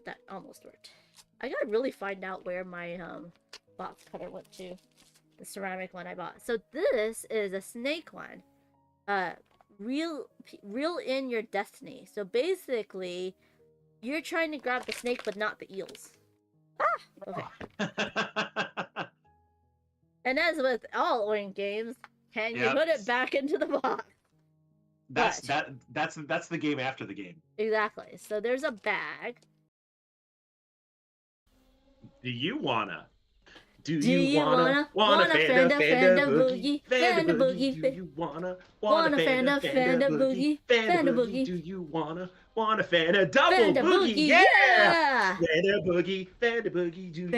That almost worked. I gotta really find out where my box cutter went to. The ceramic one I bought. So this is a snake one. Reel in your destiny. So basically, you're trying to grab the snake, but not the eels. Ah! Okay. And as with all Oink games, can you put it back into the box? That's the game after the game. Exactly. So there's a bag. Do you wanna? Do you wanna Fanda boogie, Fanda boogie? Do you wanna Fanda boogie, Fanda boogie? Do you wanna Fanda double boogie? Yeah! Fanda boogie, Fanda boogie. Do you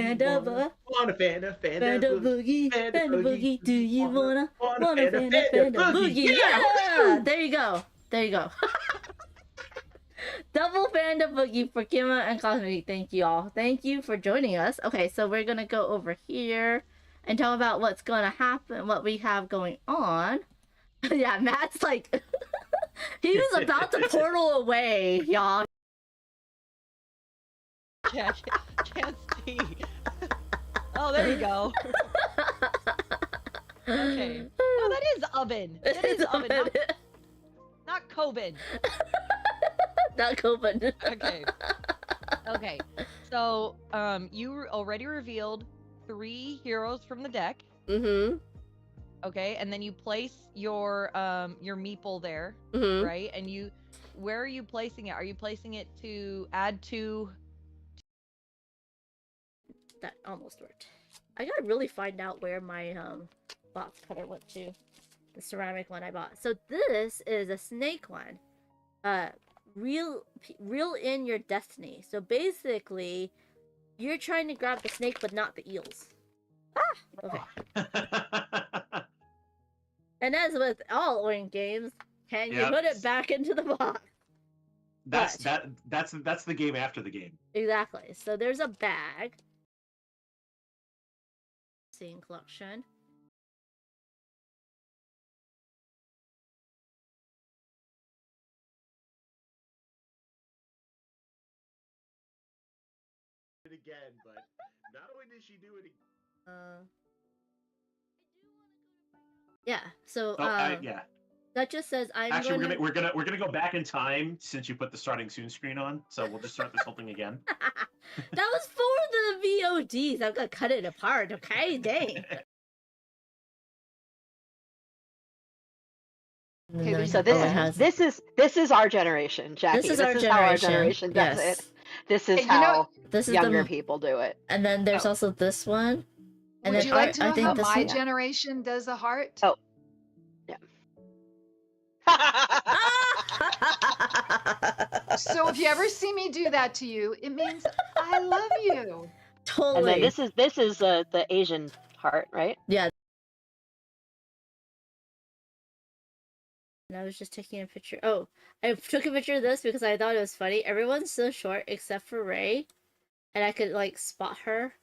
wanna Fanda boogie, Fanda boogie? Do you wanna Fanda boogie? Yeah! There you go. There you go. Double Panda Boogie for Kima and Cosmic. Thank you all. Thank you for joining us. Okay, so we're gonna go over here and talk about what's gonna happen, what we have going on. Yeah, Matt's like, he was about to portal away, y'all. Can't see. Oh, there you go. Okay. Oh, that is oven. That is oven. Not COVID. Not COVID. Okay. Okay. So, you already revealed 3 heroes from the deck. Mm-hmm. Okay, and then you place your meeple there, right? And where are you placing it? Are you placing it to add to? That almost worked. I gotta really find out where my box cutter went to. The ceramic one I bought. So this is a snake one. Reel in your destiny. So basically, you're trying to grab the snake, but not the eels. Ah! Okay. And as with all Oink games, can you put it back into the box? That's the game after the game. Exactly. So there's a bag. Scene collection. It again, but not only did she do it again. Yeah. So yeah. That just says Actually, we're gonna go back in time since you put the starting soon screen on. So we'll just start this whole thing again. That was for the VODs. I'm gonna cut it apart. Okay, dang. Okay, so this is our generation, Jackie. This is our how our generation does yes. it. This is how this is younger people do it. And then there's also this one. And Would you like to know how my one... generation does the heart? Oh, yeah. So if you ever see me do that to you, it means I love you. Totally. And then this is the Asian heart, right? Yeah. And I was just taking a picture. Oh, I took a picture of this because I thought it was funny. Everyone's so short except for Ray. And I could, like, spot her.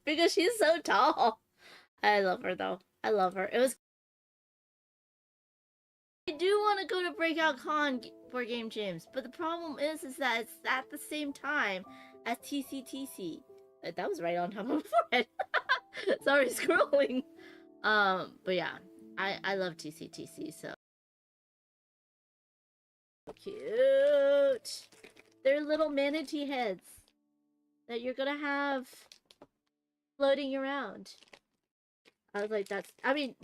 Because she's so tall. I love her, though. I love her. It was... I do want to go to Breakout Con for Game Jams, but the problem is that it's at the same time as TCTC. That was right on top of my forehead. Sorry, scrolling. But yeah. I love TCTC, so cute. They're little manatee heads that you're gonna have floating around. I was like, I mean,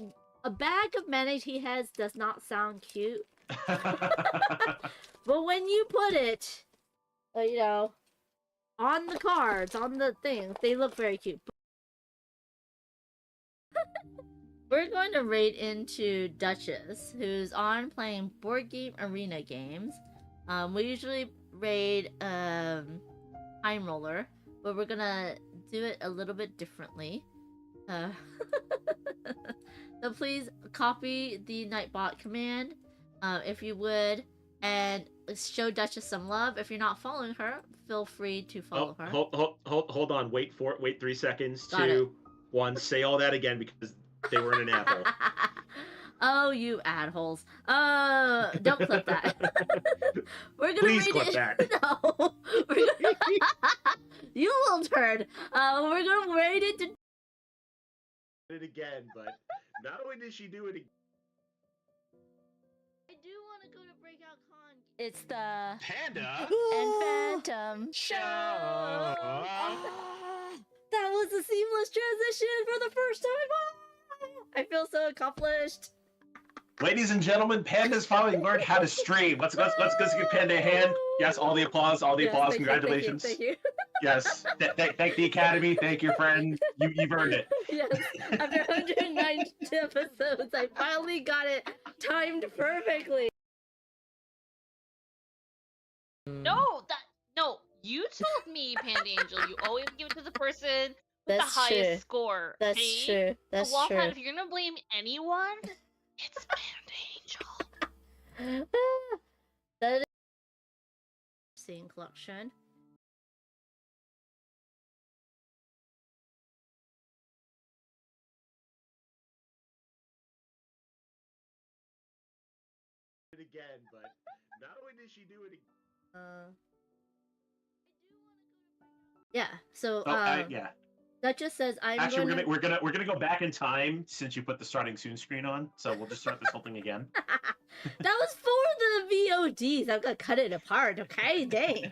a bag of manatee heads does not sound cute. But when you put it, you know, on the cards, on the things, they look very cute. We're going to raid into Duchess, who's on playing board game arena games. We usually raid Time Roller, but we're gonna do it a little bit differently. So please copy the Nightbot command, if you would, and show Duchess some love. If you're not following her, feel free to follow her. Hold on. Wait 3 seconds. Got 2, 1. Say all that again because they were in an apple. Oh, you adholes. Don't clip that. We're gonna Please clip that. No. You little turd. We're gonna rate it to. It again, but not only did she do it again. I do want to go to Breakout Con. It's the Panda and Phantom show. That was a seamless transition for the first time. I feel so accomplished. Ladies and gentlemen, Panda's finally learned how to stream. Let's give Panda a hand. Yes, all the applause, Yes, congratulations. Thank you. Yes, thank the Academy, thank your friend. You've earned it. Yes, after 109 episodes, I finally got it timed perfectly. No, you told me, Panda Angel, you always give it to the person with That's the highest true. score. That's see? true. That's so, true. Waffle, if you're gonna blame anyone, it's Panda Angel. That is scene collection. it again, but not only did she do it again. Yeah. So Yeah. that just says I'm Actually, gonna... we're gonna go back in time since you put the starting soon screen on. So we'll just start this whole thing again. That was for the VODs. I'm gonna cut it apart. Okay, dang.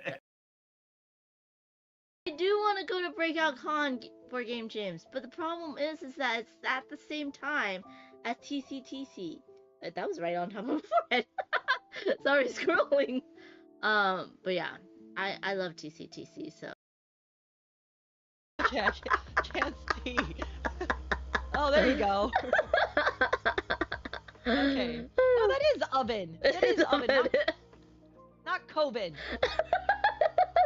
I do want to go to Breakout Con for Game Jams, but the problem is that it's at the same time as TCTC. That was right on top of my forehead. Sorry, scrolling. But yeah, I love TCTC, so. Can't see. Oh, there you go. Okay. No, that is oven. That is oven, not Coben.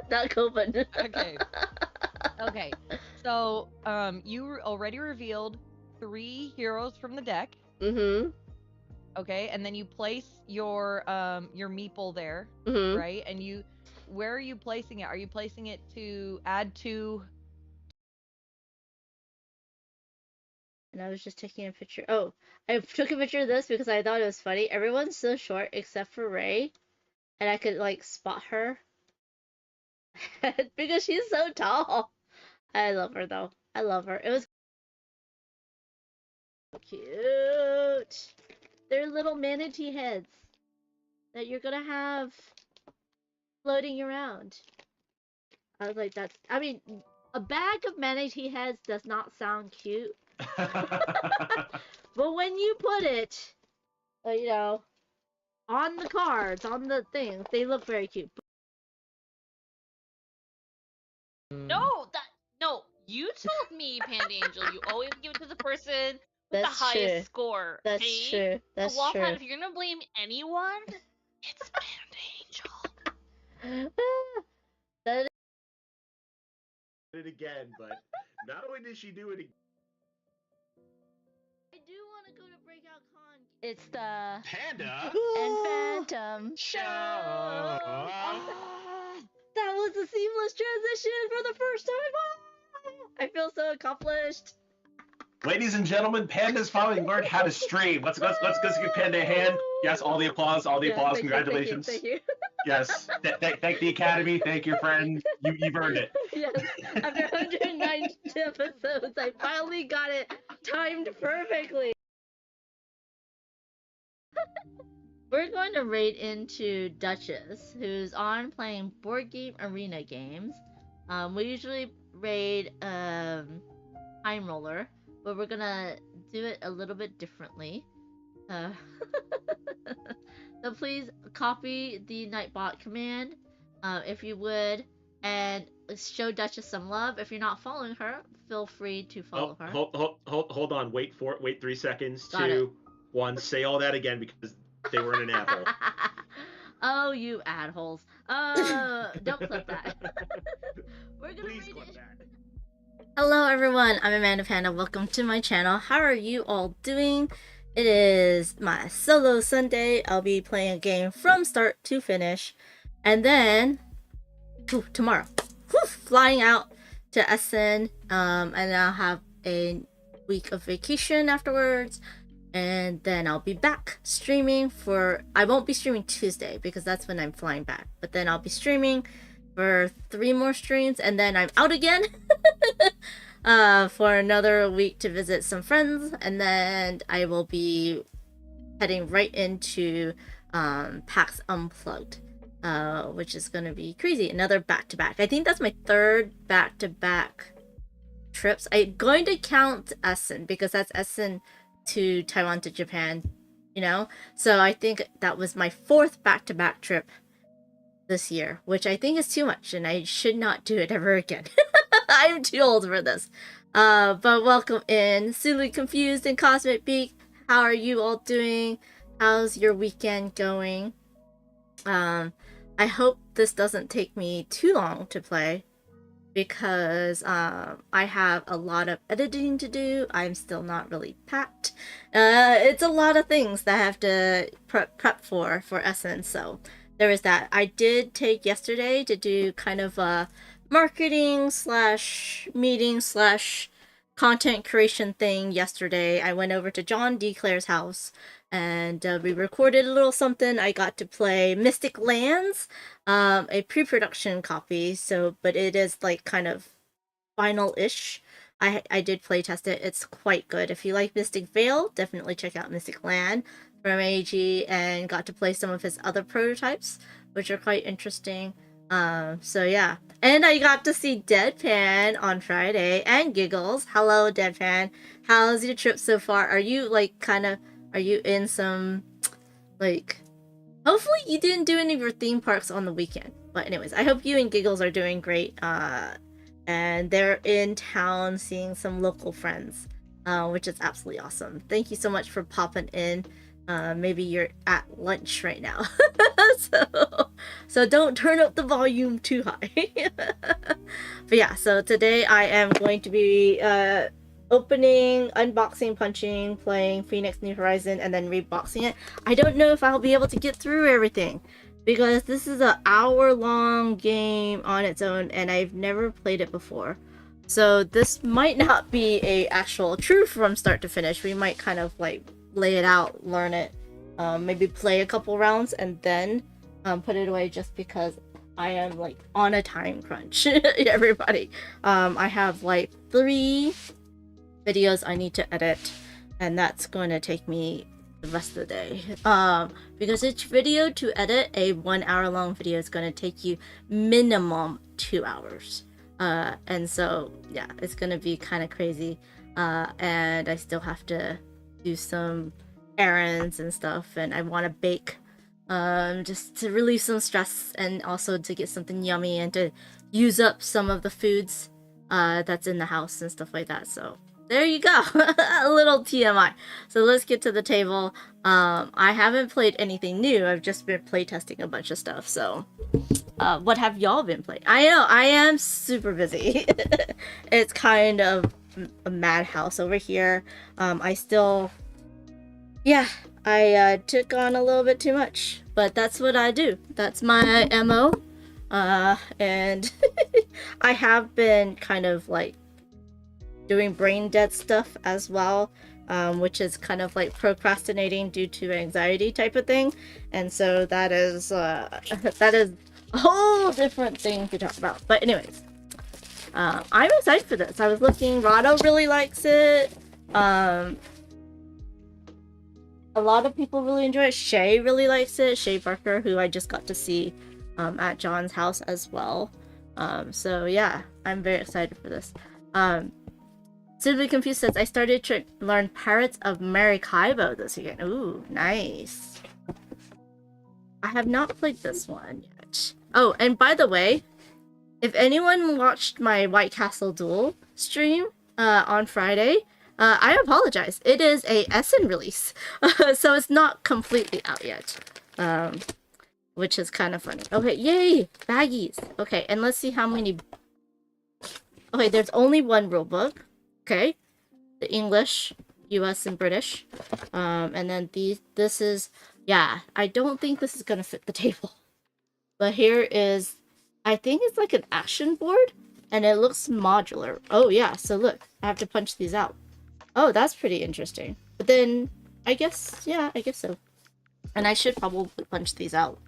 Not Coben. Okay. Okay. So, you already revealed 3 heroes from the deck. Mm-hmm. Okay, and then you place your meeple there, Mm-hmm. right? And where are you placing it? Are you placing it to add to? And I was just taking a picture. Oh, I took a picture of this because I thought it was funny. Everyone's so short except for Ray, and I could like spot her because she's so tall. I love her though. I love her. It was cute. They're little manatee heads that you're gonna have floating around. I was like, I mean, a bag of manatee heads does not sound cute. But when you put it, you know, on the cards, on the things, they look very cute. No, you told me, Panda Angel, you always give it to the person with That's the highest true. score. That's see? true. That's so, Waffle, true. if you're gonna blame anyone, it's Panda Angel. That is... it again, but not only did she do it again. I do want to go to Breakout Con. It's the Panda and Phantom show. That was a seamless transition for the first time. I feel so accomplished. Ladies and gentlemen, Panda's finally learned how to stream. Let's give Panda a hand. Yes, all the applause, Thank congratulations. Thank you. Yes, thank the Academy, thank your friend. You've earned it. Yes, after 109 episodes, I finally got it timed perfectly. We're going to raid into Duchess, who's on playing board game arena games. We usually raid Time Roller, but we're gonna do it a little bit differently. So please copy the Nightbot command, if you would, and show Duchess some love. If you're not following her, feel free to follow her. Hold on. Wait 3 seconds. Got 2, 1. Say all that again because they were in an apple. Oh, you adholes. Don't clip that. We're gonna Please read clip it. that. Hello everyone, I'm Amanda Panda. Welcome to my channel. How are you all doing? It is my solo Sunday. I'll be playing a game from start to finish. And then tomorrow, flying out to Essen. And I'll have a week of vacation afterwards. And then I'll be back streaming I won't be streaming Tuesday because that's when I'm flying back. But then I'll be streaming for 3 more streams, and then I'm out again for another week to visit some friends, and then I will be heading right into PAX Unplugged, which is gonna be crazy. Another back-to-back. I think that's my 3rd back-to-back trips. I'm going to count Essen because that's Essen to Taiwan to Japan, you know? So I think that was my 4th back-to-back trip this year, which I think is too much, and I should not do it ever again. I'm too old for this. But welcome in, Sulu Confused and Cosmic Beak. How are you all doing? How's your weekend going? I hope this doesn't take me too long to play, because I have a lot of editing to do. I'm still not really packed. It's a lot of things that I have to prep for Essence, so there is that. I did take yesterday to do kind of a marketing / meeting / content creation thing yesterday. I went over to John D. Claire's house, and we recorded a little something. I got to play Mystic Lands, a pre-production copy, but it is like kind of final-ish. I did play test it. It's quite good. If you like Mystic Vale, definitely check out Mystic Land from AG, and got to play some of his other prototypes, which are quite interesting. So yeah. And I got to see Deadpan on Friday, and Giggles. Hello, Deadpan. How's your trip so far? Are you like are you in some, like, hopefully you didn't do any of your theme parks on the weekend. But anyways, I hope you and Giggles are doing great. And they're in town seeing some local friends, which is absolutely awesome. Thank you so much for popping in. Maybe you're at lunch right now. So don't turn up the volume too high. But yeah, so today I am going to be opening, unboxing, punching, playing Phoenix New Horizon, and then reboxing it. I don't know if I'll be able to get through everything, because this is an hour-long game on its own, and I've never played it before. So this might not be a actual true from start to finish. We might kind of like lay it out, learn it, maybe play a couple rounds, and then put it away, just because I am like on a time crunch. Everybody, I have like 3 videos I need to edit, and that's going to take me the rest of the day, because each video to edit, a 1 hour long video, is going to take you minimum 2 hours, and so yeah, it's going to be kind of crazy, and I still have to do some errands and stuff, and I want to bake, just to relieve some stress, and also to get something yummy, and to use up some of the foods that's in the house and stuff like that. So there you go. A little TMI. So let's get to the table. I haven't played anything new. I've just been playtesting a bunch of stuff. So what have y'all been playing? I know I am super busy. It's kind of a madhouse over here. I took on a little bit too much, but that's what I do. That's my MO. And I have been kind of like doing brain dead stuff as well, which is kind of like procrastinating due to anxiety type of thing, and so that is a whole different thing to talk about. But anyways, I'm excited for this. I was looking, Rado really likes it, a lot of people really enjoy it. Shay really likes it, Shay Barker, who I just got to see at John's house as well. So yeah, I'm very excited for this. Simply Confused says, I started to learn Pirates of Maracaibo this weekend. Ooh, nice. I have not played this one yet. Oh, and by the way, if anyone watched my White Castle Duel stream on Friday, I apologize. It is a Essen release, so it's not completely out yet, which is kind of funny. Okay, yay! Baggies! Okay, and let's see how many... Okay, there's only one rulebook. Okay, the English, US, and British, and then this is, yeah, I don't think this is gonna fit the table, but here is, I think it's like an action board, and it looks modular. Oh yeah, so look, I have to punch these out. Oh, that's pretty interesting. But then, I guess, yeah, I guess so. And I should probably punch these out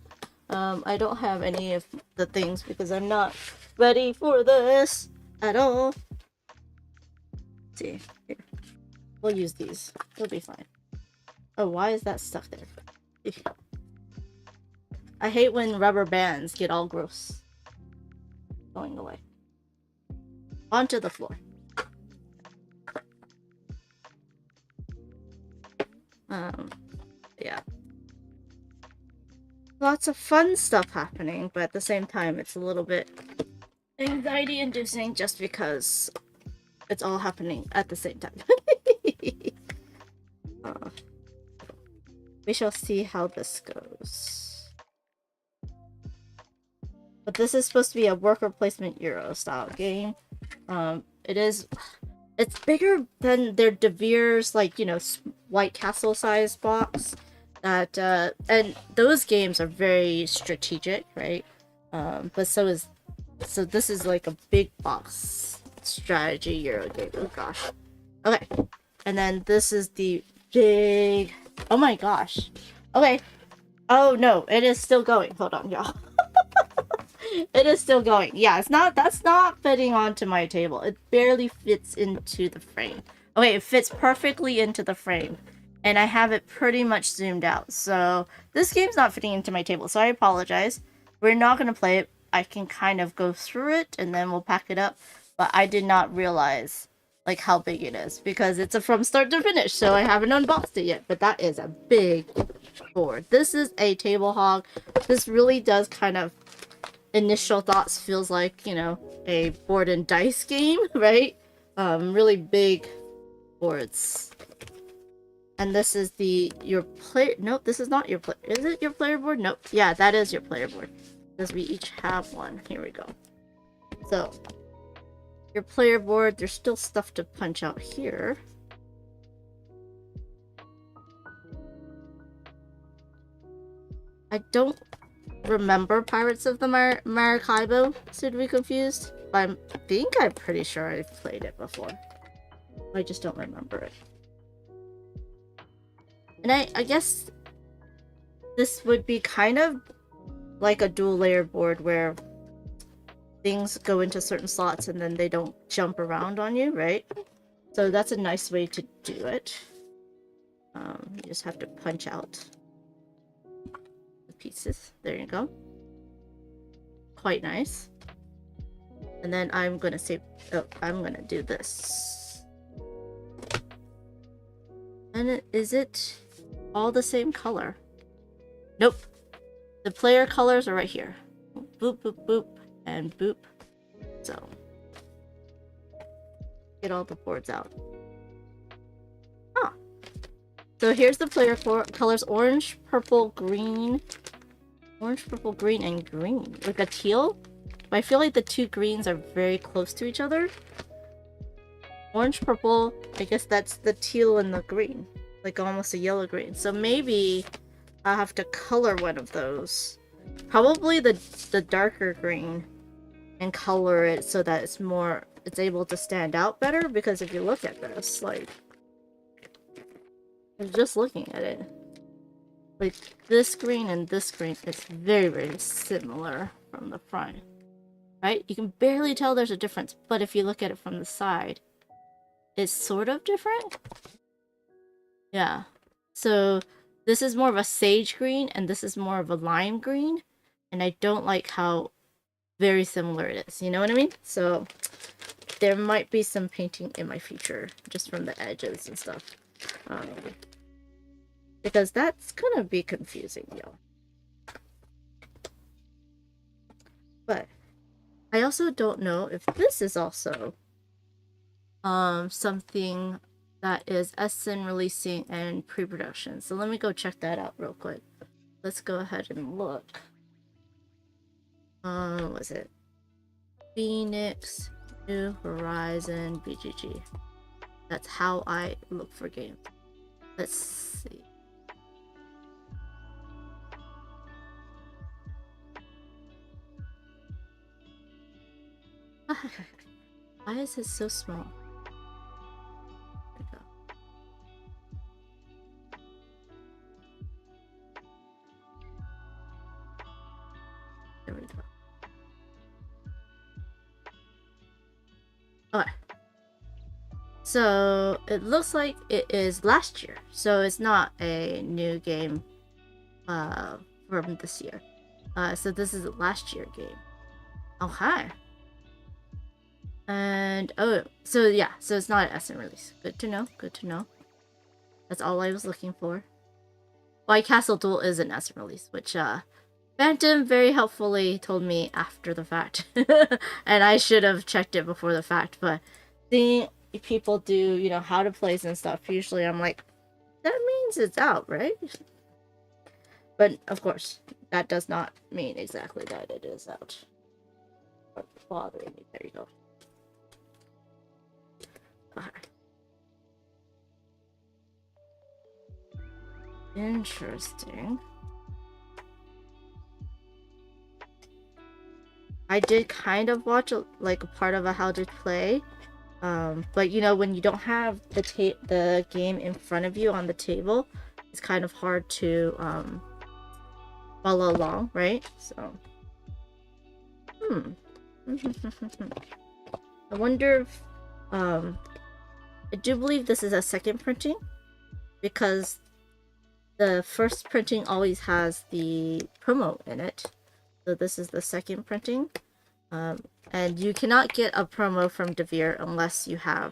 I don't have any of the things because I'm not ready for this at all. Let's see, here. We'll use these. It'll be fine. Oh, why is that stuck there? I hate when rubber bands get all gross. Going away. Onto the floor. Yeah. Lots of fun stuff happening, but at the same time, it's a little bit anxiety-inducing just because it's all happening at the same time. We shall see how this goes. But this is supposed to be a worker placement Euro style game. It's bigger than their Devir's, like, you know, White Castle size box. And those games are very strategic, right? But so this is like a big box strategy Euro game. Oh gosh. Okay. And then this is the big, oh my gosh. Okay. Oh no, it is still going. Hold on, y'all. It is still going. Yeah, that's not fitting onto my table. It barely fits into the frame. Okay, it fits perfectly into the frame. And I have it pretty much zoomed out. So this game's not fitting into my table, so I apologize. We're not going to play it. I can kind of go through it and then we'll pack it up. But I did not realize like how big it is because it's a from start to finish, so I haven't unboxed it yet. But that is a big board. This is a table hog. This really does kind of initial thoughts feels like, you know, a board and dice game, right? Really big boards. And this is your player. Nope, this is not your player. Is it your player board? Nope. Yeah, that is your player board. Because we each have one. Here we go. So, your player board, there's still stuff to punch out here. I don't remember Pirates of the Maracaibo, so to be confused. I think I'm pretty sure I've played it before. I just don't remember it. And I guess this would be kind of like a dual layer board where things go into certain slots and then they don't jump around on you, right? So that's a nice way to do it. You just have to punch out the pieces. There you go. Quite nice. And then I'm gonna do this. And is it all the same color? Nope. The player colors are right here. Boop, boop, boop, and boop. So, get all the boards out. Huh. So here's the player colors: orange, purple, green. Orange, purple, green, and green. Like a teal? But I feel like the two greens are very close to each other. Orange, purple, I guess that's the teal and the green. Like almost a yellow green. So maybe I'll have to color one of those. Probably the darker green and color it so that it's able to stand out better, because if you look at this, like, I'm just looking at it. Like this green and this green is very, very similar from the front. Right? You can barely tell there's a difference, but if you look at it from the side, it's sort of different. Yeah. So this is more of a sage green and this is more of a lime green. And I don't like how very similar it is. You know what I mean? So there might be some painting in my future just from the edges and stuff. Because that's gonna be confusing, y'all. But I also don't know if this is also something that is SN releasing and pre-production. So let me go check that out real quick. Let's go ahead and look. What was it? Phoenix, New Horizon, BGG. That's how I look for games. Let's see. Why is it so small? There we go. There we go. Okay. So it looks like it is last year. So it's not a new game from this year. So this is a last year game. Okay. And oh, so yeah, so it's not an SN release. Good to know. Good to know. That's all I was looking for. White Castle Duel is an SN release, which Phantom very helpfully told me after the fact, and I should have checked it before the fact. But seeing people do, you know, how to plays and stuff, usually I'm like, that means it's out, right? But of course, that does not mean exactly that it is out. Bothering me. There you go. Okay. Interesting. I did kind of watch like a part of a how to play, but you know, when you don't have the game in front of you on the table, it's kind of hard to follow along, right? So, I wonder if I do believe this is a second printing, because the first printing always has the promo in it. So this is the second printing. And you cannot get a promo from Devir unless you have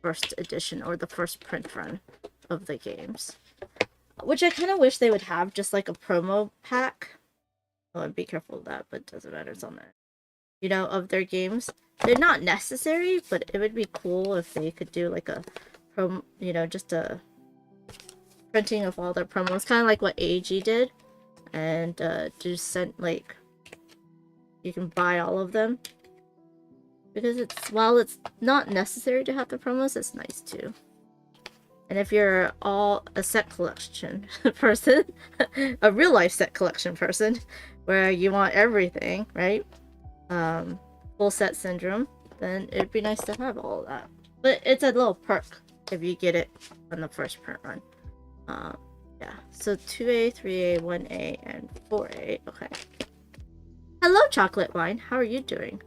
first edition or the first print run of the games. Which I kind of wish they would have, just like a promo pack. Oh, I'd be careful of that, but it doesn't matter, it's on there. You know, of their games. They're not necessary, but it would be cool if they could do like a promo, you know, just a printing of all their promos, kind of like what AG did, and just send like you can buy all of them, because it's, while it's not necessary to have the promos, it's nice too. And if you're all a set collection person, a real life set collection person, where you want everything, right? Full set syndrome, then it'd be nice to have all of that. But it's a little perk if you get it on the first print run. Yeah, so 2A, 3A, 1A, and 4A. Okay. Hello, Chocolate Wine. How are you doing?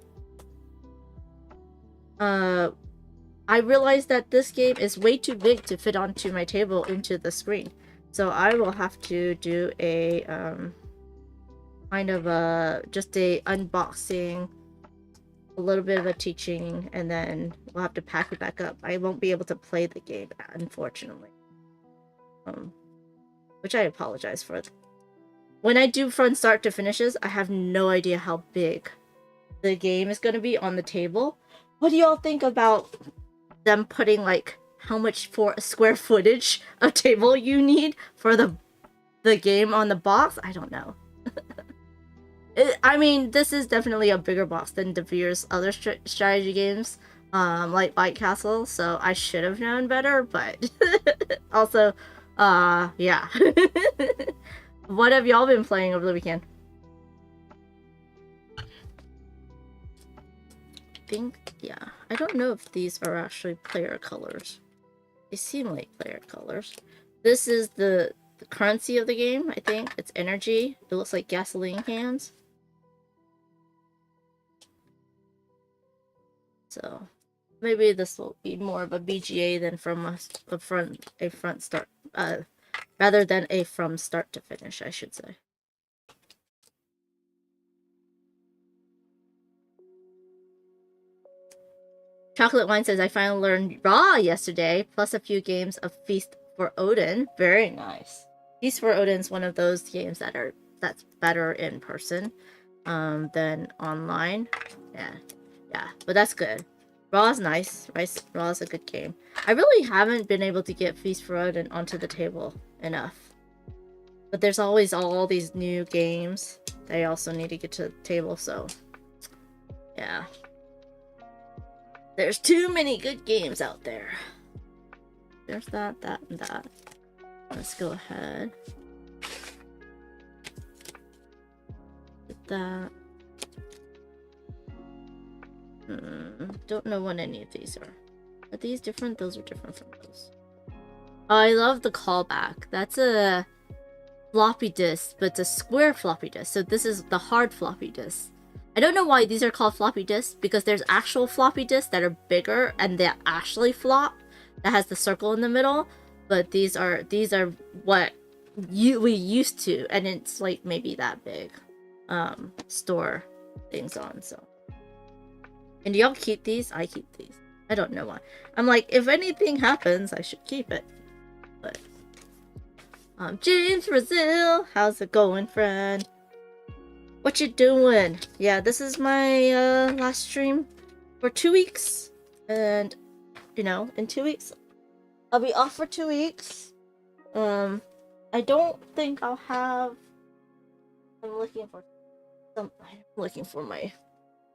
I realized that this game is way too big to fit onto my table into the screen. So I will have to do a, kind of a, just a unboxing, a little bit of a teaching, and then we'll have to pack it back up. I won't be able to play the game, unfortunately. Which I apologize for. When I do from start to finishes, I have no idea how big the game is going to be on the table. What do y'all think about them putting like how much for square footage of table you need for the game on the box? I don't know. I mean, this is definitely a bigger box than Devir's other strategy games, like White Castle, so I should have known better, but also, yeah. What have y'all been playing over the weekend? I think, yeah. I don't know if these are actually player colors. They seem like player colors. This is the currency of the game, I think. It's energy. It looks like gasoline cans. So maybe this will be more of a BGA than from a front start, rather than a from start to finish, I should say. Chocolate Wine says, I finally learned Raw yesterday, plus a few games of Feast for Odin. Very nice. Feast for Odin is one of those games that's better in person than online. Yeah, but that's good. Raw's nice. Raw's a good game. I really haven't been able to get Feast for Odin onto the table enough. But there's always all these new games that I also need to get to the table, so yeah. There's too many good games out there. There's that, and that. Let's go ahead. Get that. Don't know what any of these are. Are these different? Those are different from those. Oh, I love the callback. That's a floppy disk, but it's a square floppy disk. So this is the hard floppy disk. I don't know why these are called floppy disks, because there's actual floppy disks that are bigger and they actually flop, that has the circle in the middle. But these are what we used to, and it's like maybe that big. Store things on. So, and do y'all keep these? I keep these. I don't know why. I'm like, if anything happens, I should keep it. But James Brazil, how's it going, friend? What you doing? Yeah, this is my last stream for 2 weeks, and you know, in 2 weeks I'll be off for 2 weeks. I don't think I'll have. I'm looking for my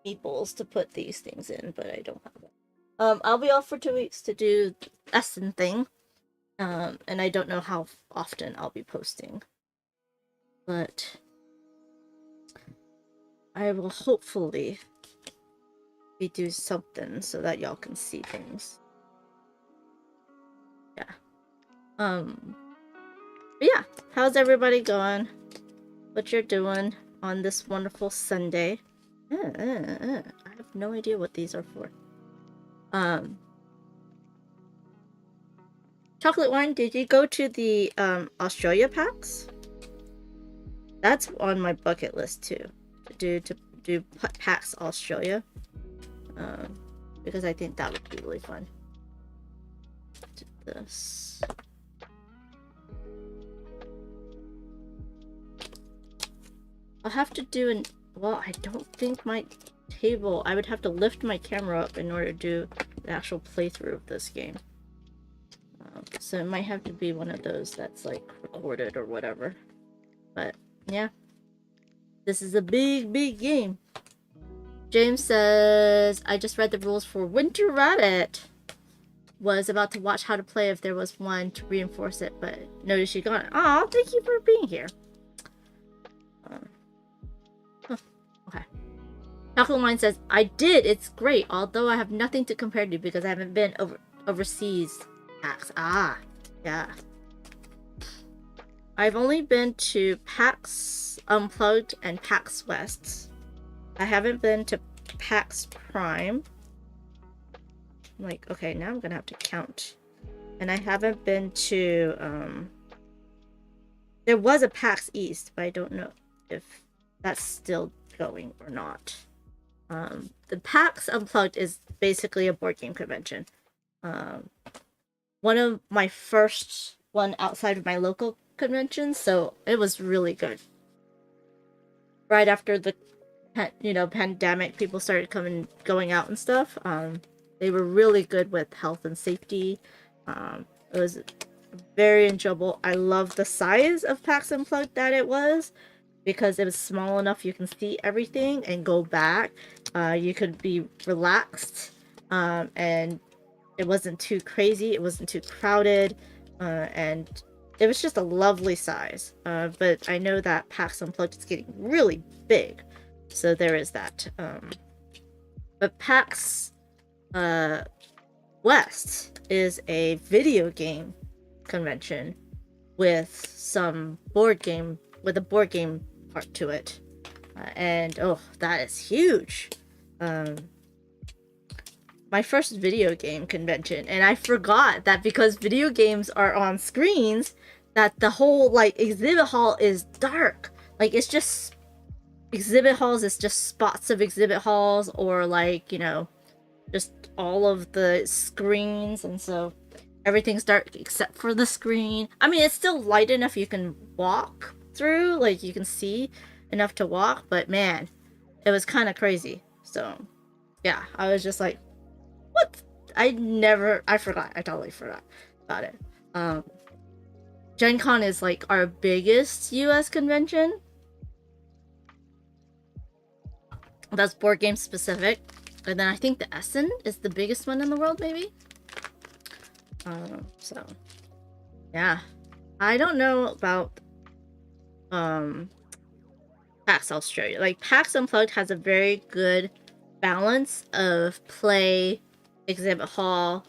meeples to put these things in, but I don't have it. I'll be off for 2 weeks to do Essen thing. And I don't know how often I'll be posting. But I will hopefully be do something so that y'all can see things. Yeah. But yeah, how's everybody going? What you're doing on this wonderful Sunday? I have no idea what these are for. Chocolate wine, did you go to the Australia PAX? That's on my bucket list too. To do PAX Australia. Because I think that would be really fun. Do this. I'll have to do an. Well, I don't think my table. I would have to lift my camera up in order to do the actual playthrough of this game. So it might have to be one of those that's like recorded or whatever. But yeah, this is a big game. James says, I just read the rules for Winter Rabbit. Was about to watch how to play if there was one to reinforce it, but noticed you gone. Aw, thank you for being here. Okay. Chocolate Wine says, I did, it's great, although I have nothing to compare to because I haven't been overseas. PAX. Ah, yeah. I've only been to PAX Unplugged and PAX West. I haven't been to PAX Prime. I'm like, okay, now I'm gonna have to count. And I haven't been to, there was a PAX East, but I don't know if that's still going or not. The PAX Unplugged is basically a board game convention. One of my first one outside of my local convention, so it was really good. Right after the, pandemic, people started going out and stuff. They were really good with health and safety. It was very enjoyable. I love the size of PAX Unplugged that it was, because it was small enough you can see everything and go back. You could be relaxed, and it wasn't too crazy, it wasn't too crowded, and it was just a lovely size. But I know that PAX Unplugged is getting really big, so there is that. But PAX West is a video game convention with a board game part to it, and oh, that is huge. My first video game convention, and I forgot that because video games are on screens, that the whole exhibit hall is dark. Like, it's just exhibit halls, it's just spots of exhibit halls, or just all of the screens, and so everything's dark except for the screen. I mean, it's still light enough you can walk through, you can see enough to walk, but man, it was kind of crazy. So yeah, I was just like, what? I totally forgot about it. Gen Con is our biggest US convention. That's board game specific. And then I think the Essen is the biggest one in the world, maybe? So yeah. I don't know about PAX Australia. PAX Unplugged has a very good balance of play, exhibit hall,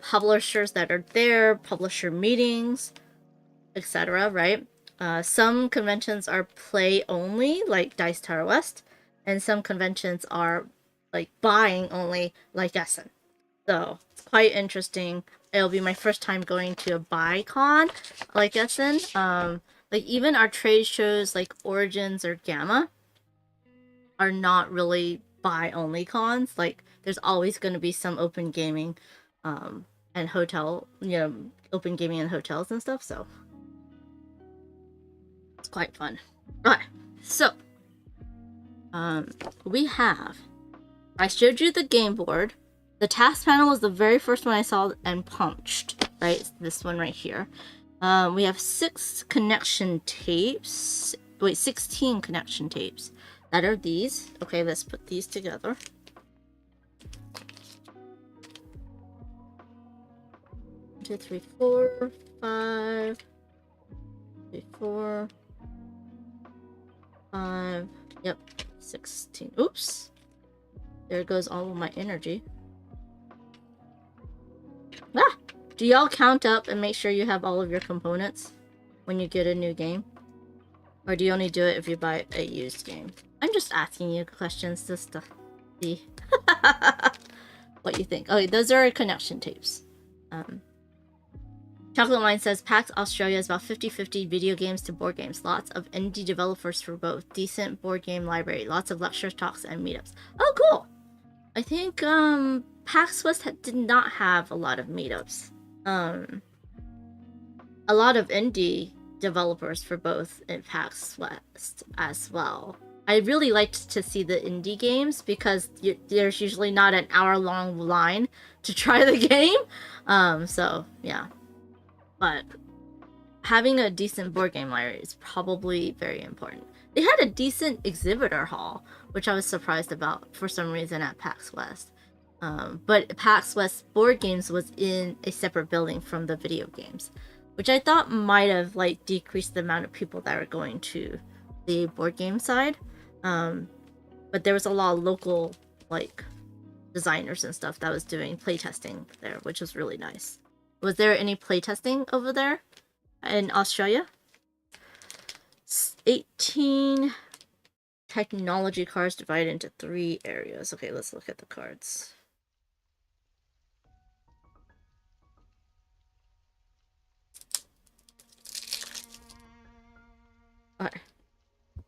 publishers that are there, publisher meetings, etc., right? Some conventions are play only, like Dice Tower West, and some conventions are like buying only, like Essen. So it's quite interesting. It'll be my first time going to a buy con like Essen. Like even our trade shows like Origins or Gamma are not really buy only cons. Like there's always going to be some open gaming, and hotel, open gaming in hotels and stuff. So it's quite fun. Alright, so we have. I showed you the game board. The task panel was the very first one I saw and punched. Right, this one right here. We have 6 connection tapes. Wait, 16 connection tapes. That are these. Okay, let's put these together. One, 2, 3, 4, 5. 3, 4, 5. Yep, 16. Oops. There goes all of my energy. Ah! Do y'all count up and make sure you have all of your components when you get a new game? Or do you only do it if you buy a used game? I'm just asking you questions just to see what you think. Oh, those are connection tapes. Chocolate Wine says, PAX Australia is about 50-50 video games to board games. Lots of indie developers for both. Decent board game library. Lots of lectures, talks, and meetups. Oh, cool! I think PAX West did not have a lot of meetups. A lot of indie developers for both in PAX West as well. I really liked to see the indie games because there's usually not an hour-long line to try the game. So, yeah. But having a decent board game library is probably very important. They had a decent exhibitor hall, which I was surprised about for some reason at PAX West. But PAX West board games was in a separate building from the video games, which I thought might have like decreased the amount of people that were going to the board game side. But there was a lot of local like designers and stuff that was doing playtesting there, which was really nice. Was there any playtesting over there in Australia? 18 technology cards divided into 3 areas. Okay, let's look at the cards. Okay.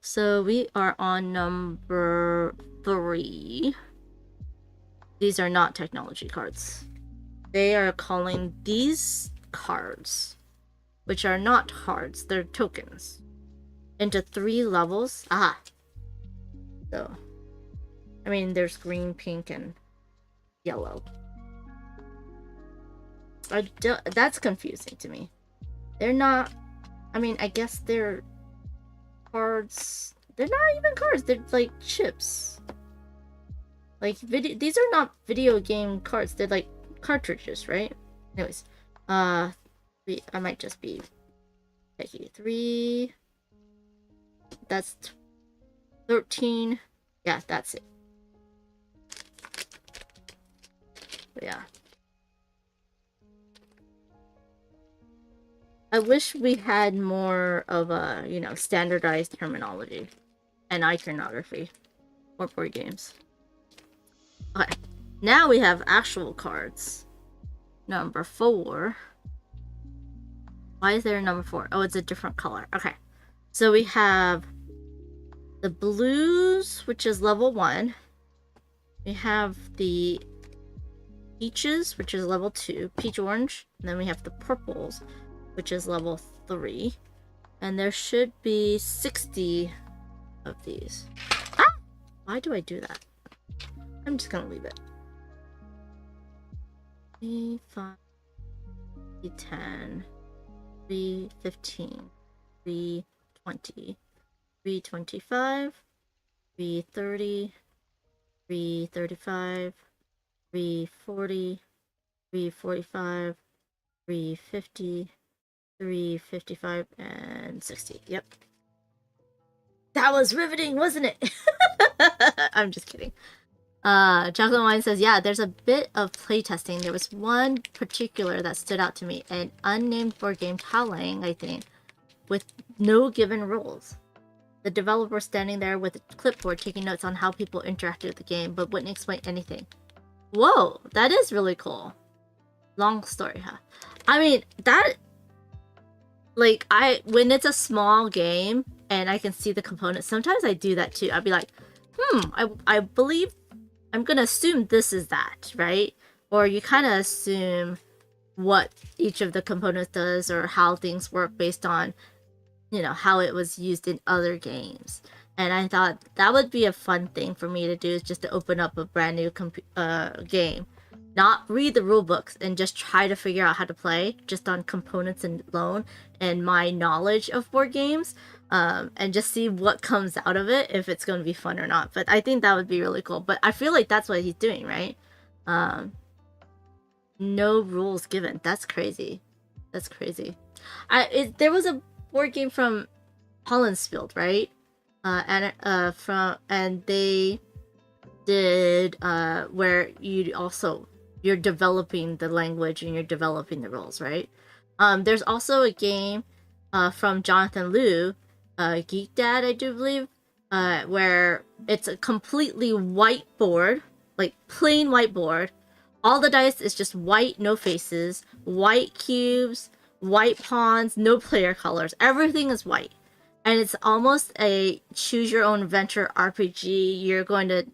So we are on number 3. These are not technology cards. They are calling these cards, which are not cards, they're tokens, into 3 levels. Ah. So, I mean, there's green, pink, and yellow. That's confusing to me. They're not, I mean, I guess they're cards. They're not even cards, they're like chips. Like, these are not video game cards, they're like cartridges, right? Anyways, I might just be picky. 3. That's 13. Yeah, that's it. But yeah. I wish we had more of a, standardized terminology and iconography for board games. Okay. Now we have actual cards. Number 4. Why is there a number 4? Oh, it's a different color. Okay. So we have the blues, which is level 1. We have the peaches, which is level 2. Peach orange. And then we have the purples, which is level 3. And there should be 60 of these. Ah! Why do I do that? I'm just gonna leave it. 3, 5, 3, 10, 3, 15, 3, 20, 3, 25, 3, 30, 3, 35, 3, 40, 3, 45, 3, 50, 3, 55, and 60. Yep. That was riveting, wasn't it? I'm just kidding. Chocolate Wine says, yeah, there's a bit of playtesting. There was one particular that stood out to me. An unnamed board game, Talang, I think, with no given rules. The developer standing there with a clipboard taking notes on how people interacted with the game, but wouldn't explain anything. Whoa, that is really cool. Long story, huh? I mean, that... Like, when it's a small game and I can see the components, sometimes I do that too. I'd be like, I believe... I'm gonna assume this is that, right? Or you kind of assume what each of the components does or how things work based on, you know, how it was used in other games. And I thought that would be a fun thing for me to do, is just to open up a brand new game. Not read the rule books and just try to figure out how to play just on components alone and my knowledge of board games. And just see what comes out of it, if it's going to be fun or not. But I think that would be really cool. But I feel like that's what he's doing, right? No rules given. That's crazy. That's crazy. There was a board game from Hollandsfield, right? And they did where you're developing the language and you're developing the rules, right? There's also a game from Jonathan Liu, Geek Dad, I do believe, where it's a completely white board, like plain white board. All the dice is just white, no faces, white cubes, white pawns, no player colors. Everything is white. And it's almost a choose your own adventure RPG. You're going to,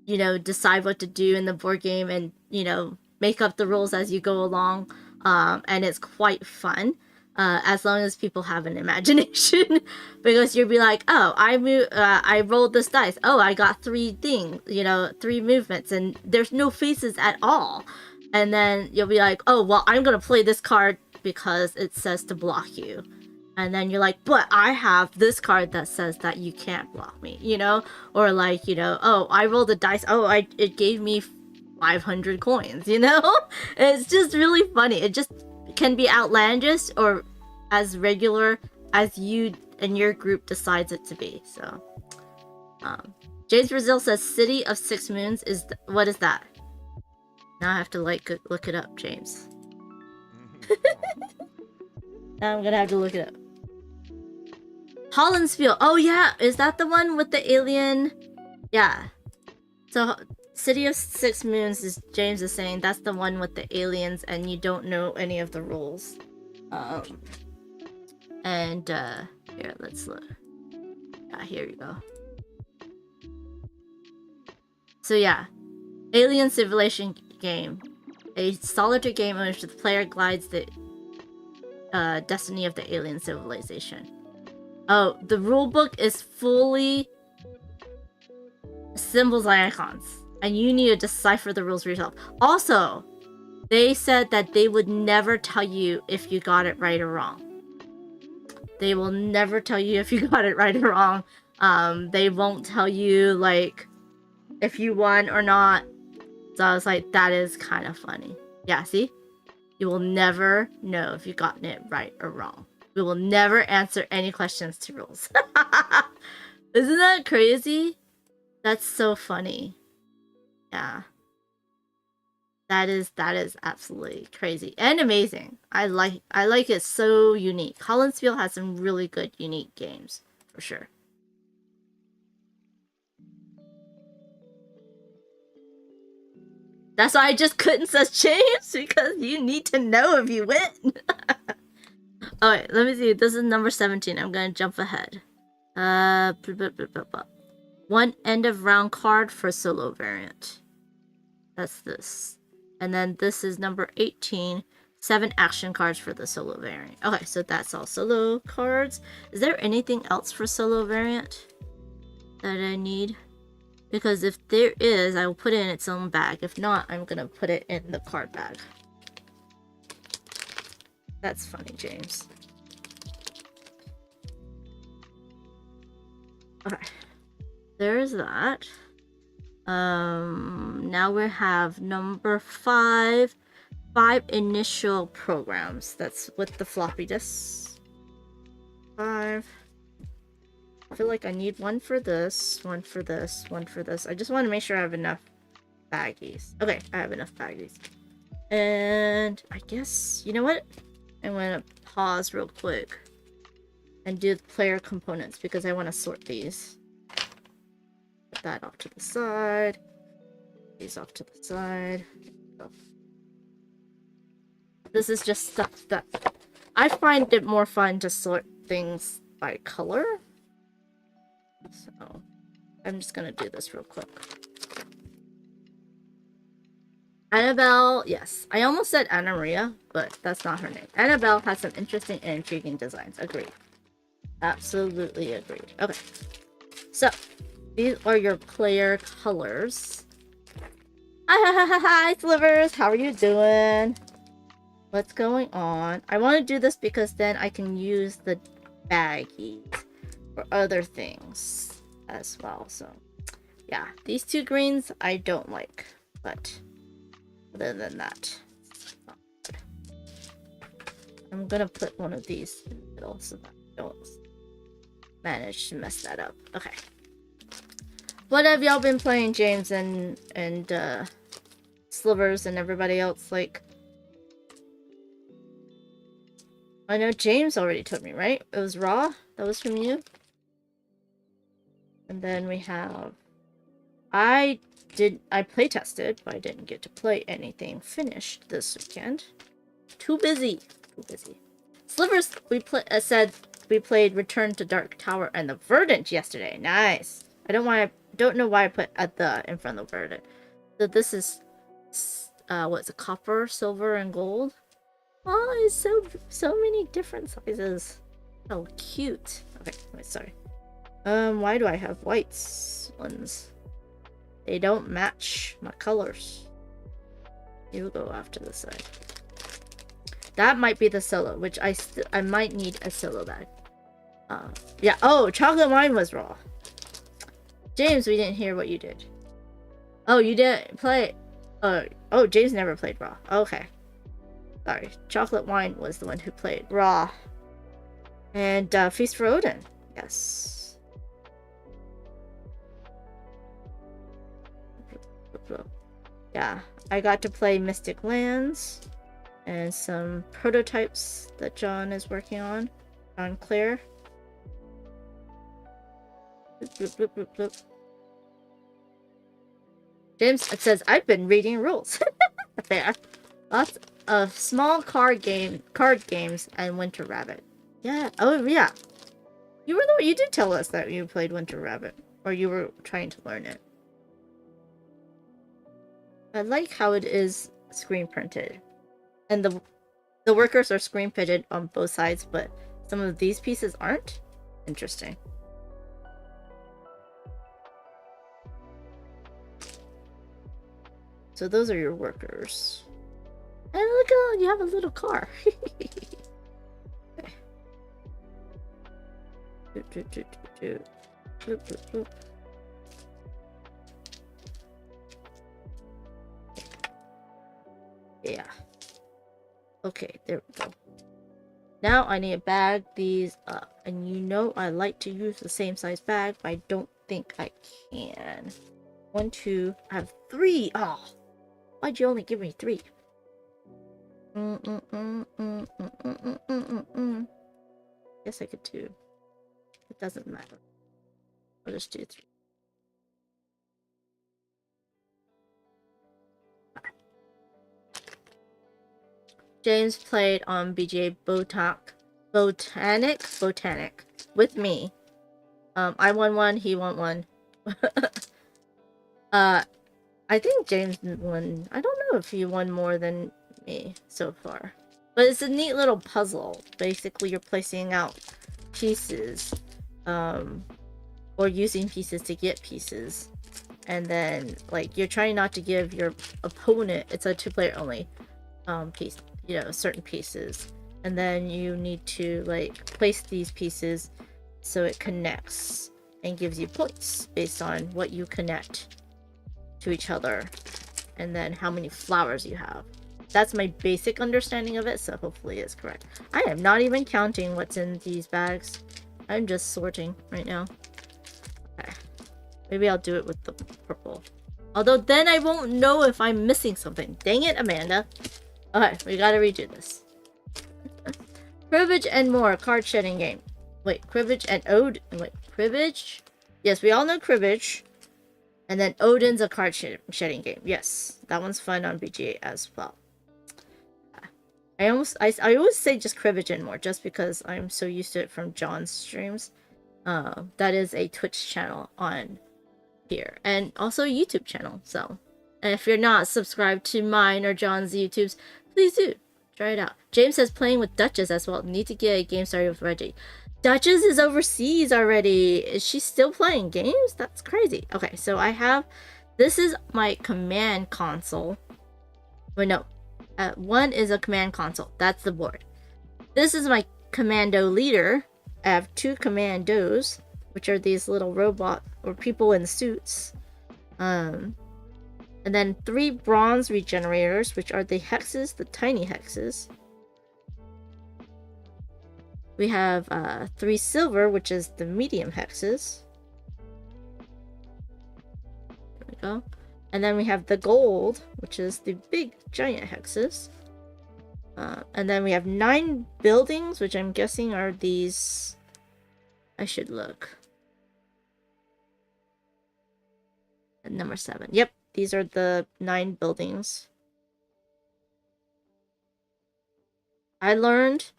you know, decide what to do in the board game and, you know, make up the rules as you go along. And it's quite fun. As long as people have an imagination, because you'll be like, oh, I rolled this dice. Oh, I got 3 things, you know, 3 movements, and there's no faces at all. And then you'll be like, oh, well, I'm gonna play this card because it says to block you. And then you're like, but I have this card that says that you can't block me, you know? Or like, you know, oh, I rolled a dice. Oh, it gave me 500 coins, you know? It's just really funny. It just can be outlandish or as regular as you and your group decides it to be. So James Brazil says City of Six Moons is what is that? Now I have to like look it up, James. Now I'm gonna have to look it up. Hollandsfield. Oh yeah, is that the one with the alien? Yeah. So City of Six Moons is, James is saying, that's the one with the aliens and you don't know any of the rules. Here, let's look. Yeah, here you go. So yeah, Alien Civilization game. A solitary game in which the player glides the destiny of the alien civilization. Oh, the rulebook is fully symbols and icons. And you need to decipher the rules for yourself. Also, they said that they would never tell you if you got it right or wrong. They will never tell you if you got it right or wrong. They won't tell you, like, if you won or not. So I was like, that is kind of funny. Yeah, see? You will never know if you've gotten it right or wrong. We will never answer any questions to rules. Isn't that crazy? That's so funny. Yeah. That is absolutely crazy and amazing. I like it, so unique. Hollandsfield has some really good unique games for sure. That's why I just couldn't say James, because you need to know if you win. Alright, let me see. This is number 17. I'm gonna jump ahead. One end of round card for solo variant. That's this. And then this is number 18. 7 action cards for the solo variant. Okay, so that's all solo cards. Is there anything else for solo variant that I need? Because if there is, I will put it in its own bag. If not, I'm gonna put it in the card bag. That's funny, James. Okay. There's that. Now we have number 5. 5 initial programs. That's with the floppy disks. 5. I feel like I need one for this, one for this, one for this. I just want to make sure I have enough baggies. Okay, I have enough baggies. And I guess, you know what? I'm gonna pause real quick and do the player components because I want to sort these. Put that off to the side. These off to the side. This is just stuff that I find it more fun to sort things by color. So I'm just gonna do this real quick. Annabelle, yes. I almost said Anna Maria, but that's not her name. Annabelle has some interesting and intriguing designs. Agreed. Absolutely agreed. Okay. So, these are your player colors. Hi, Slivers! How are you doing? What's going on? I want to do this because then I can use the baggies for other things as well. So, yeah. These two greens I don't like, but other than that, I'm gonna put one of these in the middle so that I don't manage to mess that up. Okay. What have y'all been playing, James and Slivers and everybody else? Like, I know James already told me, right? It was Raw? That was from you? And then we have... I play tested, but I didn't get to play anything finished this weekend. Too busy. Slivers, said we played Return to Dark Tower and the Verdant yesterday. Nice. Don't know why I put at the in front of the Verdant. So this is, what's it, copper, silver, and gold? Oh, it's so many different sizes. Oh, cute. Okay, wait, sorry. Why do I have whites ones? They don't match my colors. You go off to the side. That might be the solo, which I might need a solo bag. Yeah. Oh, chocolate wine was raw. James, we didn't hear what you did. Oh, you didn't play. Oh, James never played raw. Okay. Sorry. Chocolate wine was the one who played raw. And Feast for Odin. Yes. Yeah, I got to play Mystic Lands and some prototypes that John is working on. John Clare. Bloop, bloop, bloop, bloop. James, it says, I've been reading rules. Fair. Lots of small card games and Winter Rabbit. Yeah. Oh, yeah. You did tell us that you played Winter Rabbit. Or you were trying to learn it. I like how it is screen printed. And the workers are screen printed on both sides, but some of these pieces aren't. Interesting. So those are your workers. And look at, you have a little car. Okay. Yeah. Okay, there we go. Now I need to bag these up. And you know I like to use the same size bag, but I don't think I can. 1, 2, I have 3. Oh, why'd you only give me 3? Yes, I could 2. It doesn't matter. I'll just do 3. James played on BGA Botanic with me. I won 1, he won 1. I think James won. I don't know if he won more than me so far. But it's a neat little puzzle. Basically, you're placing out pieces, or using pieces to get pieces. And then, like, you're trying not to give your opponent, it's a 2-player only, piece. You know, certain pieces, and then you need to like place these pieces so it connects and gives you points based on what you connect to each other and then how many flowers you have. That's my basic understanding of it, so hopefully it's correct. I am not even counting what's in these bags. I'm just sorting right now. Okay, maybe I'll do it with the purple, although then I won't know if I'm missing something. Dang it, Amanda. Okay, we gotta redo this. Privilege and More card shedding game. Wait, cribbage and Ode. Wait, cribbage? Yes, we all know cribbage. And then Odin's a card shedding game. Yes, that one's fun on BGA as well. I always say just cribbage anymore, just because I'm so used to it from John's streams. That is a Twitch channel on here, and also a YouTube channel. So, and if you're not subscribed to mine or John's YouTubes, please do try it out. James says playing with Duchess as well. Need to get a game started with Reggie. Duchess is overseas already. Is she still playing games? That's crazy. Okay, so I have, this is my command console. Wait, no. One is a command console. That's the board. This is my commando leader. I have 2 commandos, which are these little robot or people in suits. And then 3 bronze regenerators, which are the hexes, the tiny hexes. We have 3 silver, which is the medium hexes. There we go. And then we have the gold, which is the big giant hexes. And then we have 9 buildings, which I'm guessing are these. I should look. At number 7. Yep, these are the 9 buildings. I learned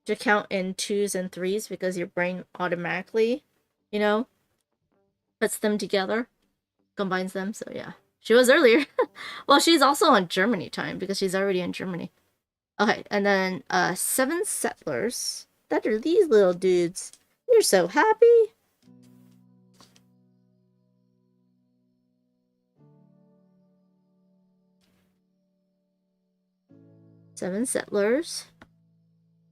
to count in 2s and 3s because your brain automatically, you know, puts them together, combines them. So yeah, she was earlier. Well, she's also on Germany time because she's already in Germany. Okay, and then 7 settlers. That are these little dudes. You're so happy. Seven settlers.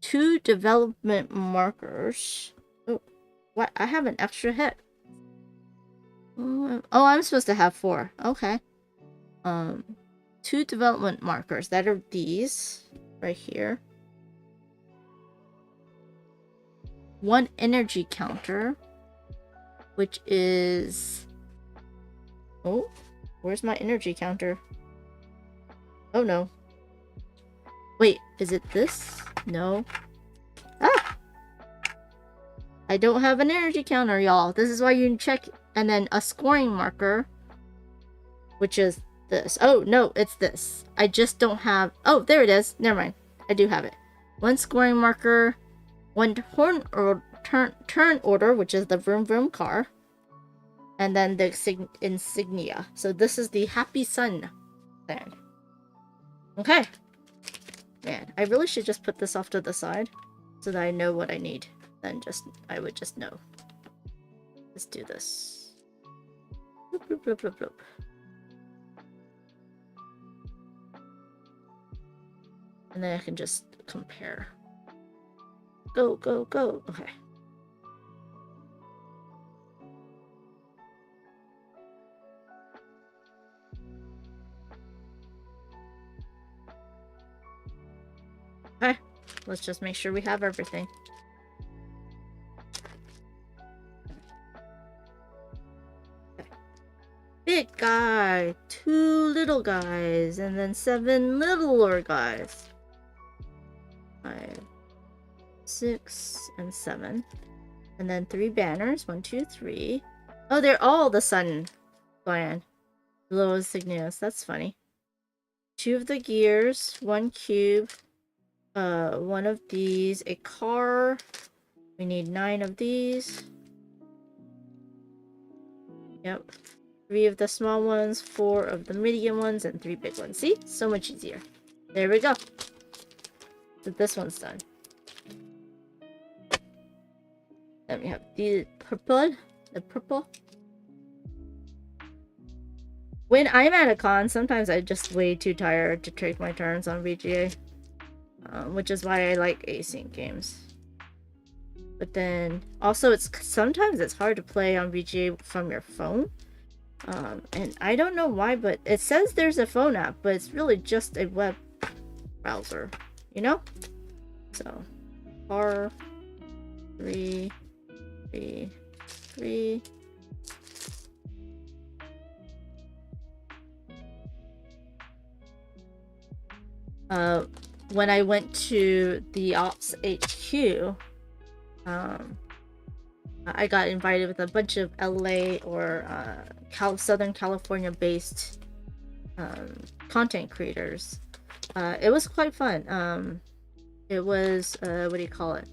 2 development markers. Oh, what? I have an extra hit. Oh, I'm supposed to have 4. Okay. 2 development markers. That are these right here. 1 energy counter, which is. Oh, where's my energy counter? Oh no. Wait, is it this? No. Ah! I don't have an energy counter, y'all. This is why you check. And then a scoring marker, which is this. Oh, no, it's this. I just don't have. Oh, there it is. Never mind. I do have it. 1 scoring marker, 1 turn order, which is the vroom vroom car. And then the insignia. So this is the Happy Sun thing. Okay. Man, I really should just put this off to the side so that I know what I need. Then I would just know. Let's do this. Bloop, bloop, bloop, bloop, bloop. And then I can just compare. Go, go, go. Okay. Okay, let's just make sure we have everything. Okay. Big guy, 2 little guys, and then 7 littler guys. 5, 6, and 7. And then 3 banners. 1, 2, 3. Oh, they're all the sun clan. Below insignias. That's funny. 2 of the gears. 1 cube. 1 of these, a car. We need 9 of these. Yep. 3 of the small ones, 4 of the medium ones, and 3 big ones. See? So much easier. There we go. So this one's done. Then we have the purple. The purple. When I'm at a con, sometimes I'm just way too tired to take my turns on VGA. Which is why I like async games. But then also sometimes it's hard to play on VGA from your phone. And I don't know why, but it says there's a phone app, but it's really just a web browser, you know? So R 3 3 3. When I went to the Ops HQ, I got invited with a bunch of LA or Southern California based content creators. It was quite fun. It was what do you call it?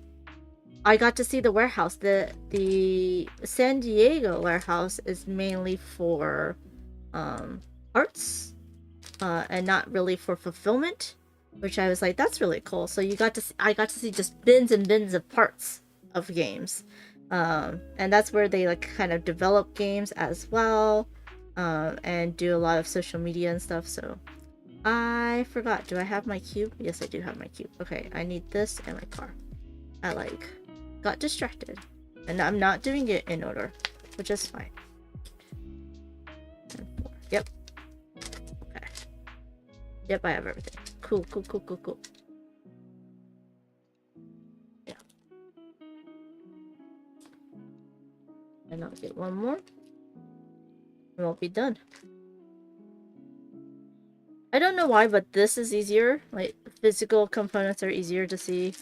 I got to see the warehouse. The San Diego warehouse is mainly for arts and not really for fulfillment, which I was like, that's really cool. So I got to see just bins and bins of parts of games, and that's where they like kind of develop games as well, and do a lot of social media and stuff. So I forgot, do I have my cube? Yes, I do have my cube. Okay, I need this and my car. I like got distracted, and I'm not doing it in order, which is fine. Yep. Okay. Yep, I have everything. Cool. Yeah. And I'll get one more. And I'll be done. I don't know why, but this is easier. Like, physical components are easier to see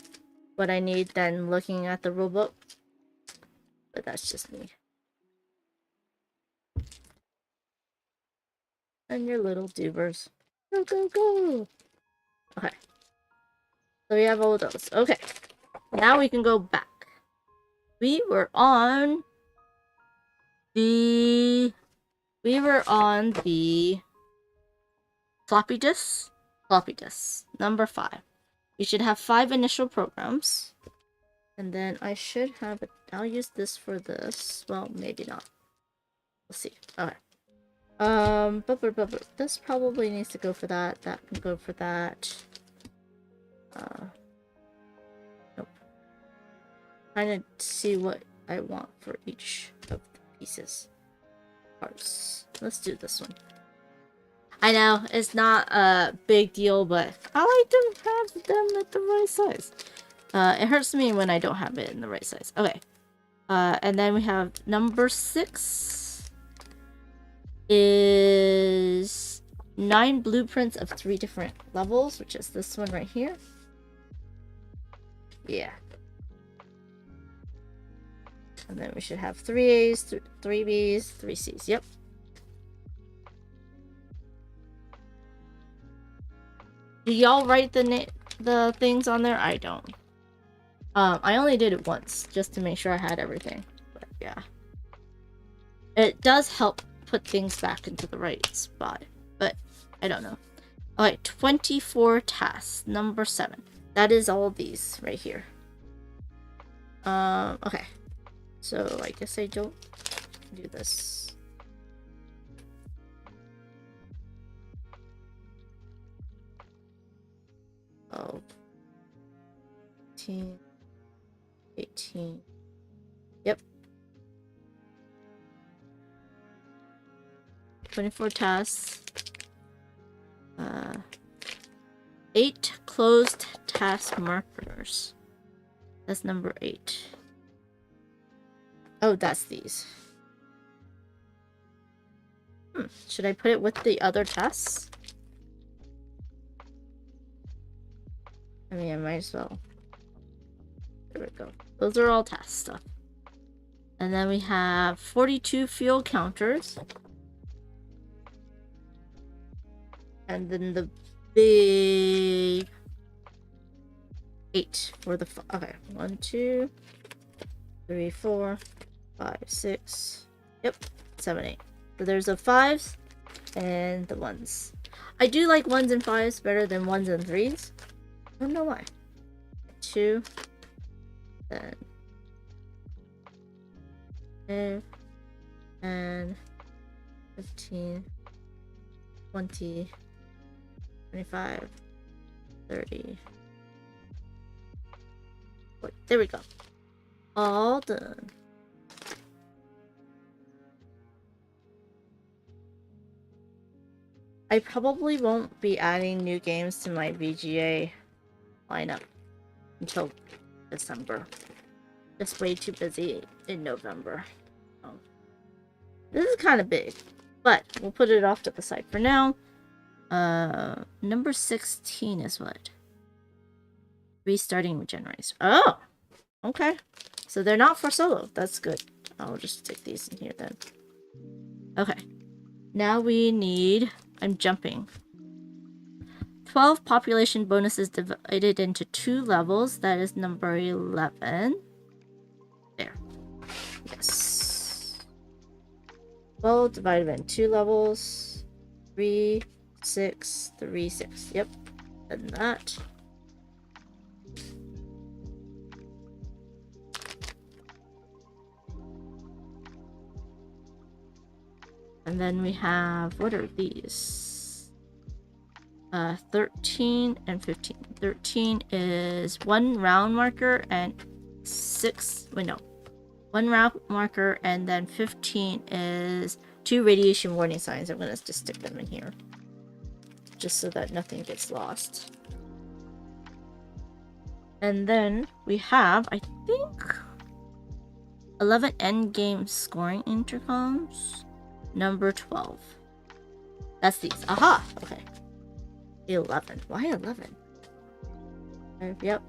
what I need than looking at the rulebook. But that's just me. And your little dubers. Go! Okay. So we have all of those. Okay. Now we can go back. We were on the floppy disk. Floppy disk. Number 5. You should have 5 initial programs. And then I should have it. I'll use this for this. Well, maybe not. We'll see. Okay. This probably needs to go for that. That can go for that. Nope. Trying to see what I want for each of the pieces. Parts. Let's do this one. I know, it's not a big deal, but I like to have them at the right size. It hurts me when I don't have it in the right size. Okay. And then we have number 6 is 9 blueprints of 3 different levels, which is this one right here. Yeah. And then we should have 3 A's, 3 B's, 3 C's. Yep. Do y'all write the things on there? I don't. I only did it once just to make sure I had everything. But yeah. It does help put things back into the right spot, but I don't know. Alright, 24 tasks, number 7. That is all these right here. Okay. So I guess I don't do this. Oh. 18. Yep. 24 tasks. 8 closed task markers. That's number 8. Oh, that's these. Should I put it with the other tasks? I mean, I might as well. There we go. Those are all task stuff. And then we have 42 fuel counters. And then the big 8 for the okay. 1, 2, 3, 4, 5, 6. Yep, 7, 8. So there's the 5s and the 1s. I do like 1s and 5s better than 1s and 3s. I don't know why. 2, then 5, and 15, 20, 25, 30. Wait, there we go. All done. I probably won't be adding new games to my VGA lineup until December. Just way too busy in November. This is kind of big, but we'll put it off to the side for now. Number 16 is what? Restarting regenerators. Oh, okay. So they're not for solo. That's good. I'll just stick these in here then. Okay. Now we need... I'm jumping. 12 population bonuses divided into 2 levels. That is number 11. There. Yes. 12 divided into 2 levels. 3, 6, 3, 6. Yep. And that. And then we have, what are these? 13 and 15. 13 is 1 round marker and 6, wait no. 1 round marker, and then 15 is 2 radiation warning signs. I'm gonna just stick them in here. Just so that nothing gets lost. And then we have, I think, 11 endgame scoring intercoms. Number 12. That's these. Aha! Okay. 11. Why 11? Yep.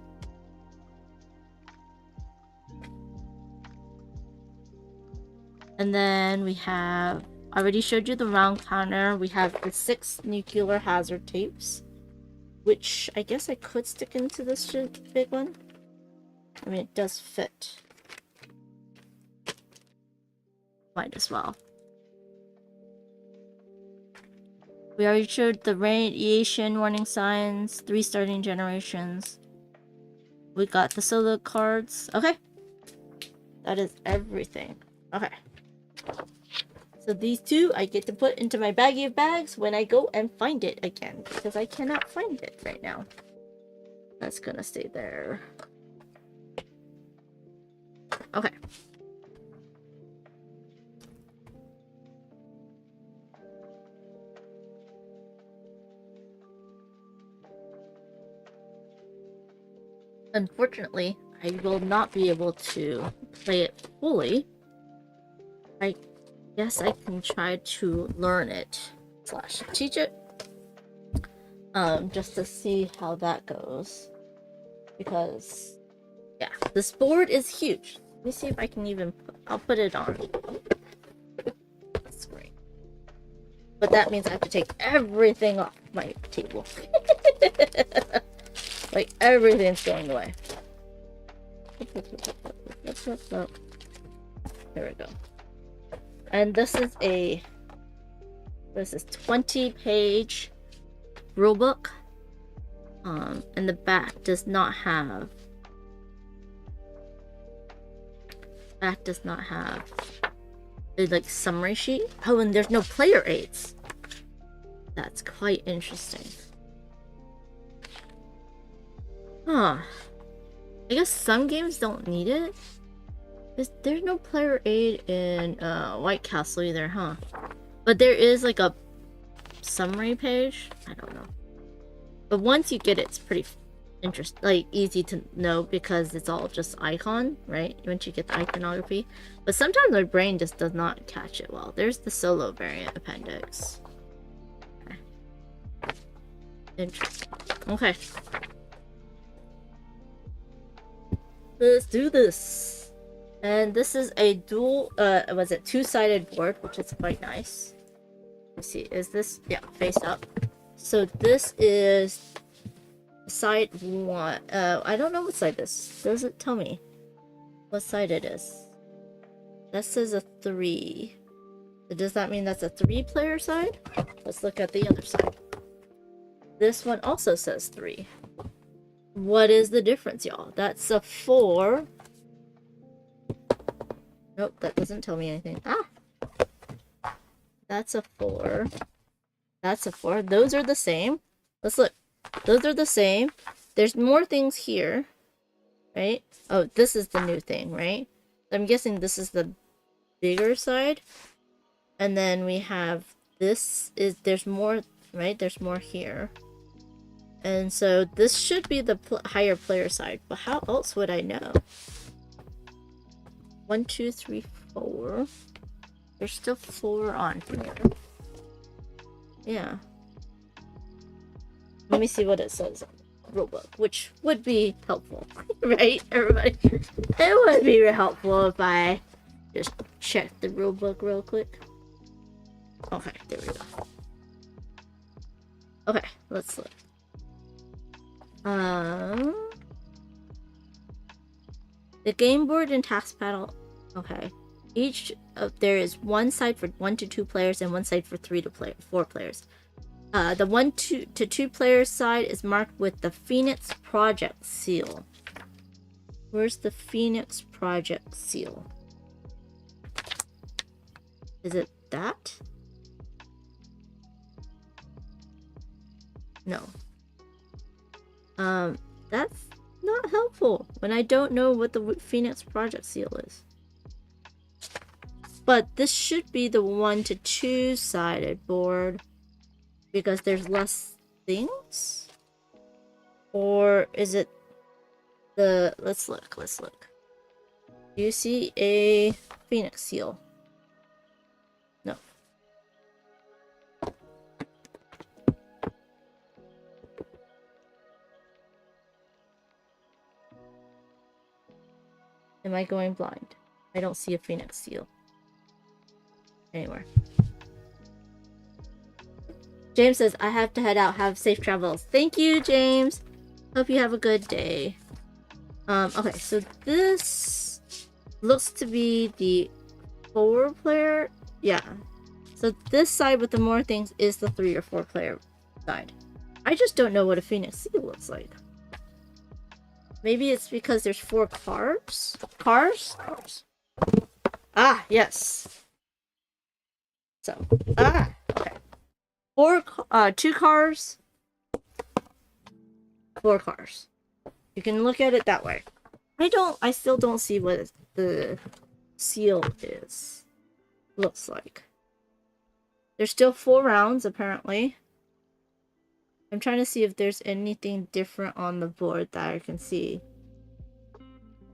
And then we have... I already showed you the round counter. We have the 6 nuclear hazard tapes. Which I guess I could stick into this big one. I mean, it does fit. Might as well. We already showed the radiation warning signs, 3 starting generations. We got the solo cards. Okay. That is everything. Okay. So these 2 I get to put into my baggie of bags when I go and find it again. Because I cannot find it right now. That's gonna stay there. Okay. Unfortunately, I will not be able to play it fully. I guess I can try to learn it / teach it. Just to see how that goes. Because, yeah, this board is huge. Let me see if I can even I'll put it on. That's great. But that means I have to take everything off my table. Like, everything's going away. There we go. And this is 20-page rulebook. And the back does not have a like summary sheet. Oh, and there's no player aids. That's quite interesting. Huh. I guess some games don't need it. There's no player aid in White Castle either, huh? But there is like a summary page. I don't know. But once you get it, it's pretty interesting, like easy to know because it's all just icon, right? Once you get the iconography. But sometimes my brain just does not catch it well. There's the solo variant appendix. Okay. Interesting. Okay. Let's do this. And this is a dual, was it 2-sided board, which is quite nice. Let's see, is this, yeah, face up. So this is side 1. I don't know what side this does. It tell me what side it is. That says a 3. So does that mean that's a 3-player side? Let's look at the other side. This one also says 3. What is the difference, y'all? That's a 4. Nope, that doesn't tell me anything. Ah! That's a 4. That's a 4. Those are the same. Let's look. Those are the same. There's more things here. Right? Oh, this is the new thing, right? I'm guessing this is the bigger side. And then we have this is, there's more, right? There's more here. And so this should be the higher player side, but how else would I know? 1, 2, 3, 4. There's still 4 on here. Yeah. Let me see what it says. rulebook, which would be helpful, right, everybody? It would be helpful if I just check the rulebook real quick. Okay, there we go. Okay, let's look. The game board and task panel. Okay, each there is one side for 1 to 2 players and one side for 3 to 4 players. The 1 to 2 players side is marked with the Phoenix Project seal. Where's the Phoenix Project seal? Is it that? No. That's not helpful when I don't know what the Phoenix Project seal is. But this should be the 1 to 2 sided board because there's less things? Or is it the... Let's look. Do you see a Phoenix seal? No. Am I going blind? I don't see a Phoenix seal anywhere. James says, I have to head out. Have safe travels. Thank you, James. Hope you have a good day. Okay, so this looks to be the 4 player. Yeah. So this side with the more things is the 3 or 4 player side. I just don't know what a Phoenix seal looks like. Maybe it's because there's 4 cars? Cars? Ah, yes. So, okay. 2 cars, 4 cars. You can look at it that way. I still don't see what the seal looks like. There's still 4 rounds, apparently. I'm trying to see if there's anything different on the board that I can see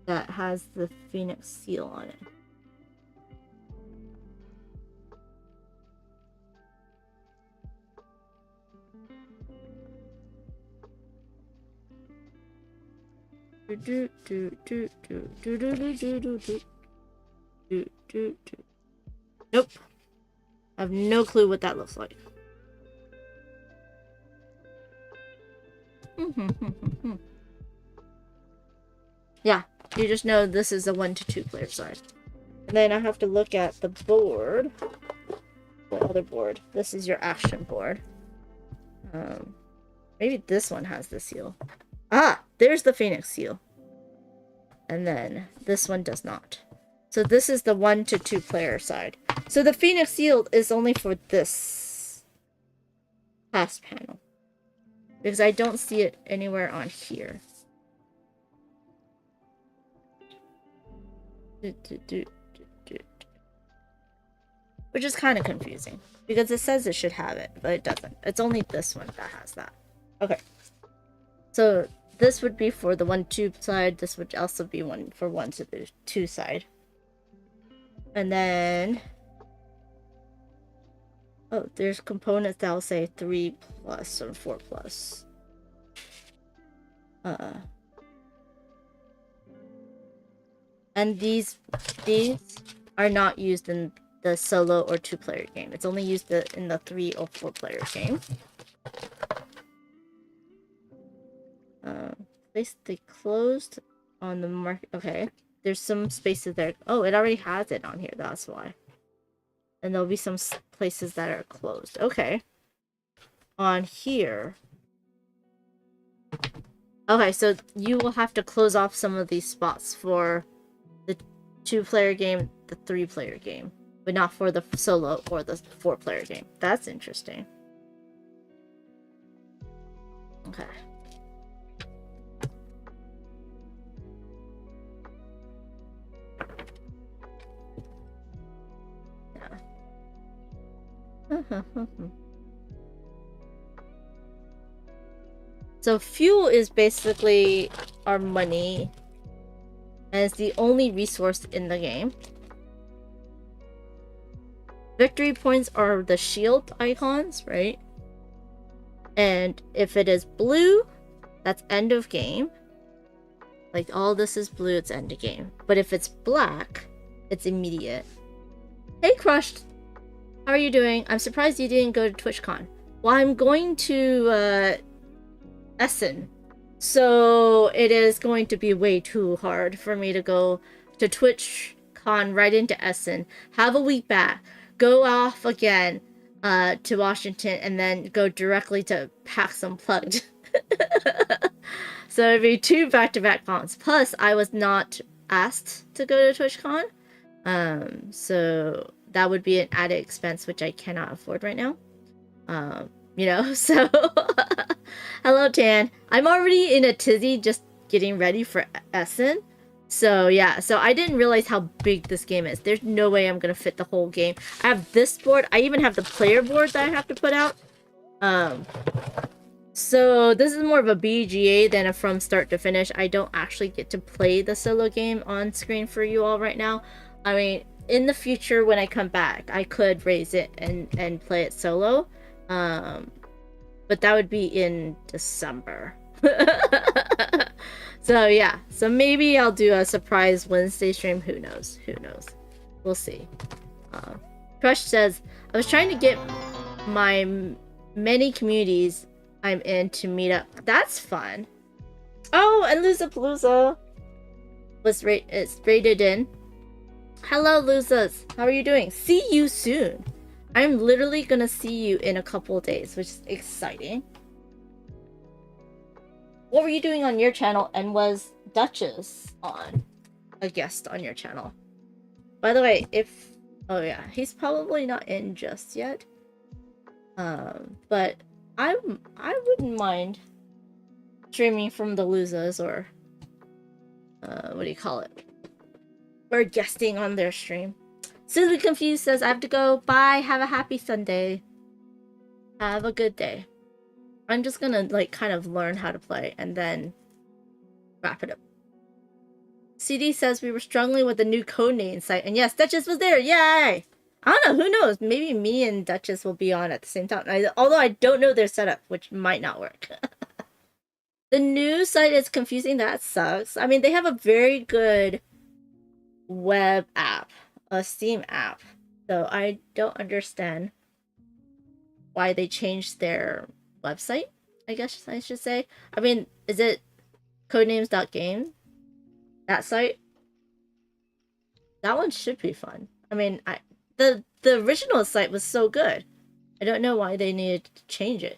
that has the Phoenix seal on it. Nope. I have no clue what that looks like. Yeah, you just know this is a 1 to 2 player side. And then I have to look at the board. The other board. This is your action board. Maybe this one has the seal. Ah, there's the Phoenix seal. And then this one does not. So this is the 1 to 2 player side. So the Phoenix seal is only for this task panel. Because I don't see it anywhere on here. Which is kind of confusing. Because it says it should have it, but it doesn't. It's only this one that has that. Okay. So this would be for the 1-2 side. This would also be one for 1 to the 2 side. And then... Oh, there's components that will say 3+ or 4+. And these are not used in the solo or 2-player game. It's only used in the 3 or 4-player game. Space they closed on the market. Okay, there's some spaces there. Oh, it already has it on here. That's why. And there'll be some places that are closed. Okay. On here. Okay, so you will have to close off some of these spots for the 2-player game, the 3-player game, but not for the solo or the 4-player game. That's interesting. Okay. So fuel is basically our money, and it's the only resource in the game. Victory points are the shield icons, right? And if it is blue, that's end of game. Like all this is blue, it's end of game. But if it's black, it's immediate. Hey Crushed, how are you doing? I'm surprised you didn't go to TwitchCon. Well, I'm going to Essen, so it is going to be way too hard for me to go to TwitchCon right into Essen, have a week back, go off again to Washington, and then go directly to PAX Unplugged. So it'd be 2 back-to-back cons. Plus, I was not asked to go to TwitchCon, so that would be an added expense which I cannot afford right now. You know, so hello Tan. I'm already in a tizzy just getting ready for Essen. So yeah, so I didn't realize how big this game is. There's no way I'm gonna fit the whole game. I have this board. I even have the player board that I have to put out. So this is more of a BGA than a from start to finish. I don't actually get to play the solo game on screen for you all right now. I mean, in the future when I come back, I could raise it and play it solo. But that would be in December. So yeah, so maybe I'll do a surprise Wednesday stream. Who knows? Who knows? We'll see. Crush says, I was trying to get my many communities I'm in to meet up. That's fun. Oh, and Luzapalooza was rated in. Hello, Luzas. How are you doing? See you soon. I'm literally gonna see you in a couple of days, which is exciting. What were you doing on your channel, and was Duchess on a guest on your channel? By the way, oh yeah, he's probably not in just yet. But I wouldn't mind streaming from the Luzas, or what do you call it? Or guesting on their stream. Susie Confused says, I have to go. Bye. Have a happy Sunday. Have a good day. I'm just gonna, like, kind of learn how to play and then wrap it up. CD says we were struggling with the new codename site. And yes, Duchess was there. Yay! I don't know. Who knows? Maybe me and Duchess will be on at the same time. Although I don't know their setup, which might not work. The new site is confusing. That sucks. I mean, they have a very good web app. A Steam app. So I don't understand why they changed their website, I guess I should say. I mean, is it codenames.game? That site? That one should be fun. I mean, the original site was so good. I don't know why they needed to change it.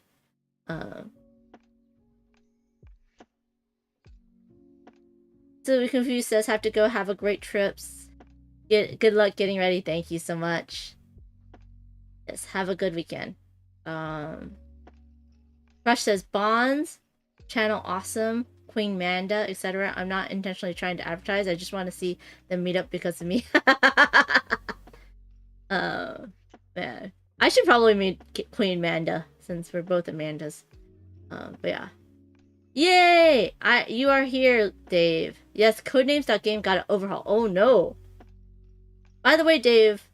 So we confused says have to go, have a great trips. Good luck getting ready. Thank you so much. Yes, have a good weekend. Rush says Bonds, channel awesome, Queen Manda, etc. I'm not intentionally trying to advertise. I just want to see them meet up because of me. Man, I should probably meet Queen Manda since we're both Amandas. But yeah. Yay! You are here, Dave. Yes, codenames.game got an overhaul. Oh no. By the way, Dave,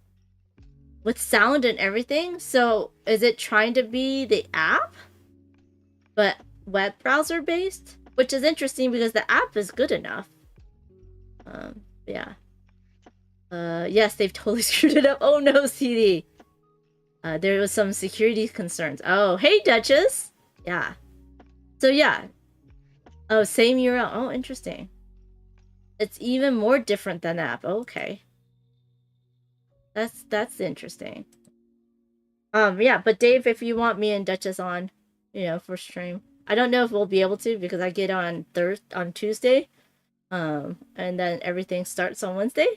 with sound and everything, so is it trying to be the app, but web browser based? Which is interesting because the app is good enough. Yeah. Yes, they've totally screwed it up. Oh no, CD. There was some security concerns. Oh, hey, Duchess. Yeah. So yeah. Oh, same URL. Oh, interesting. It's even more different than the app. Okay. That's interesting. Yeah, but Dave, if you want me and Duchess on, you know, for stream, I don't know if we'll be able to because I get on Tuesday, and then everything starts on Wednesday.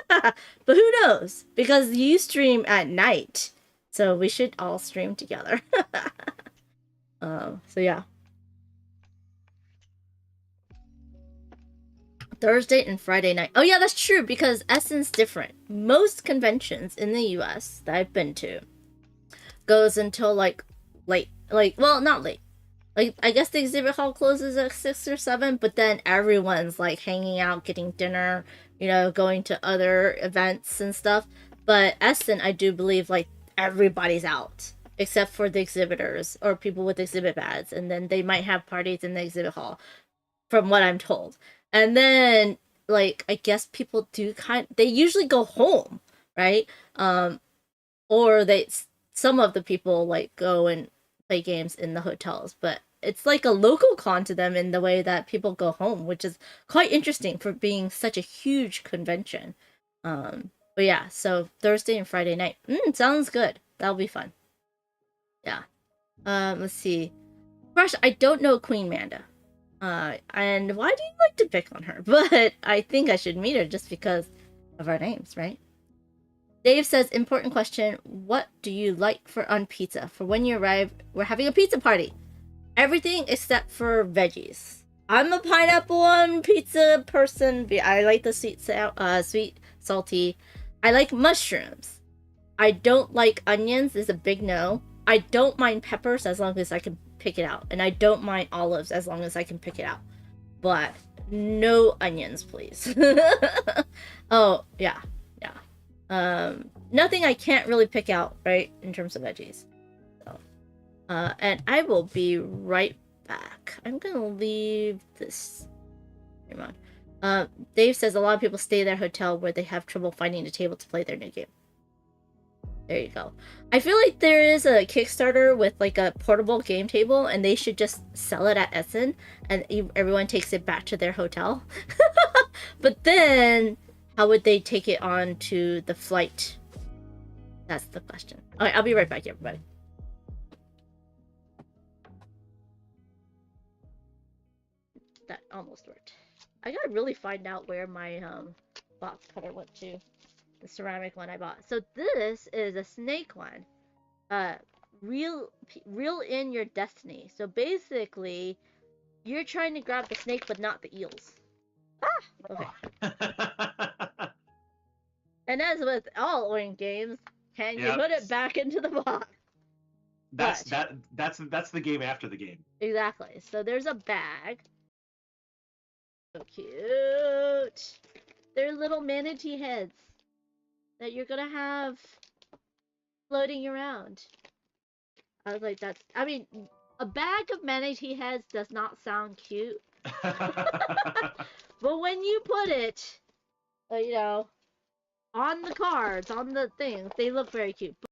But who knows? Because you stream at night, so we should all stream together. So yeah. Thursday and Friday night. Oh yeah, that's true because Essen's different. Most conventions in the US that I've been to goes until like late. Like, well, not late. Like, I guess the exhibit hall closes at 6 or 7, but then everyone's like hanging out, getting dinner, you know, going to other events and stuff. But Essen, I do believe like everybody's out except for the exhibitors or people with exhibit badges, and then they might have parties in the exhibit hall, from what I'm told. And then, like, I guess people do they usually go home, right? Or some of the people like go and play games in the hotels, but it's like a local con to them in the way that people go home, which is quite interesting for being such a huge convention. But yeah, so Thursday and Friday night. Sounds good. That'll be fun. Yeah. Let's see. Crush, I don't know Queen Manda. And why do you like to pick on her? But I think I should meet her just because of our names, right? Dave says, important question. What do you like on pizza? For when you arrive, we're having a pizza party. Everything except for veggies. I'm a pineapple on pizza person. I like the sweet, salty. I like mushrooms. I don't like onions. Is a big no. I don't mind peppers as long as I can pick it out. And I don't mind olives as long as I can pick it out. But no onions, please. Oh, yeah. Nothing I can't really pick out, right, in terms of veggies. So, and I will be right back. I'm gonna leave this. Come on. Dave says a lot of people stay at their hotel where they have trouble finding a table to play their new game. There you go. I feel like there is a Kickstarter with like a portable game table, and they should just sell it at Essen, and everyone takes it back to their hotel. But then, how would they take it on to the flight? That's the question. Alright, I'll be right back, everybody. That almost worked. I gotta really find out where my box cutter went to. The ceramic one I bought. So this is a snake one. Reel in your destiny. So basically, you're trying to grab the snake, but not the eels. Okay. And as with all Orange games, can you put it back into the box? That's the game after the game. Exactly. So there's a bag. So cute. They're little manatee heads that you're gonna have floating around. I was like, I mean, a bag of manatee heads does not sound cute. But when you put it, you know, on the cards, on the things, they look very cute. But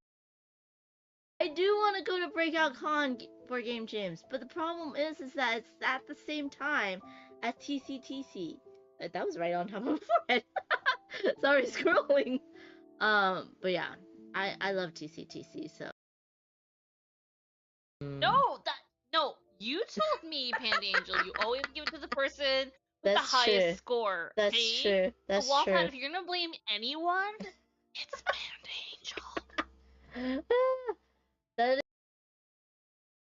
I do want to go to Breakout Con for Game Jams, but the problem is that it's at the same time as TCTC. That was right on top of my forehead. Sorry, scrolling. But yeah, I love TCTC, so. No, you told me, Panda Angel, you always give it to the person with That's the highest true. score. That's okay? true. That's so, true. If you're gonna blame anyone, it's Panda Angel. That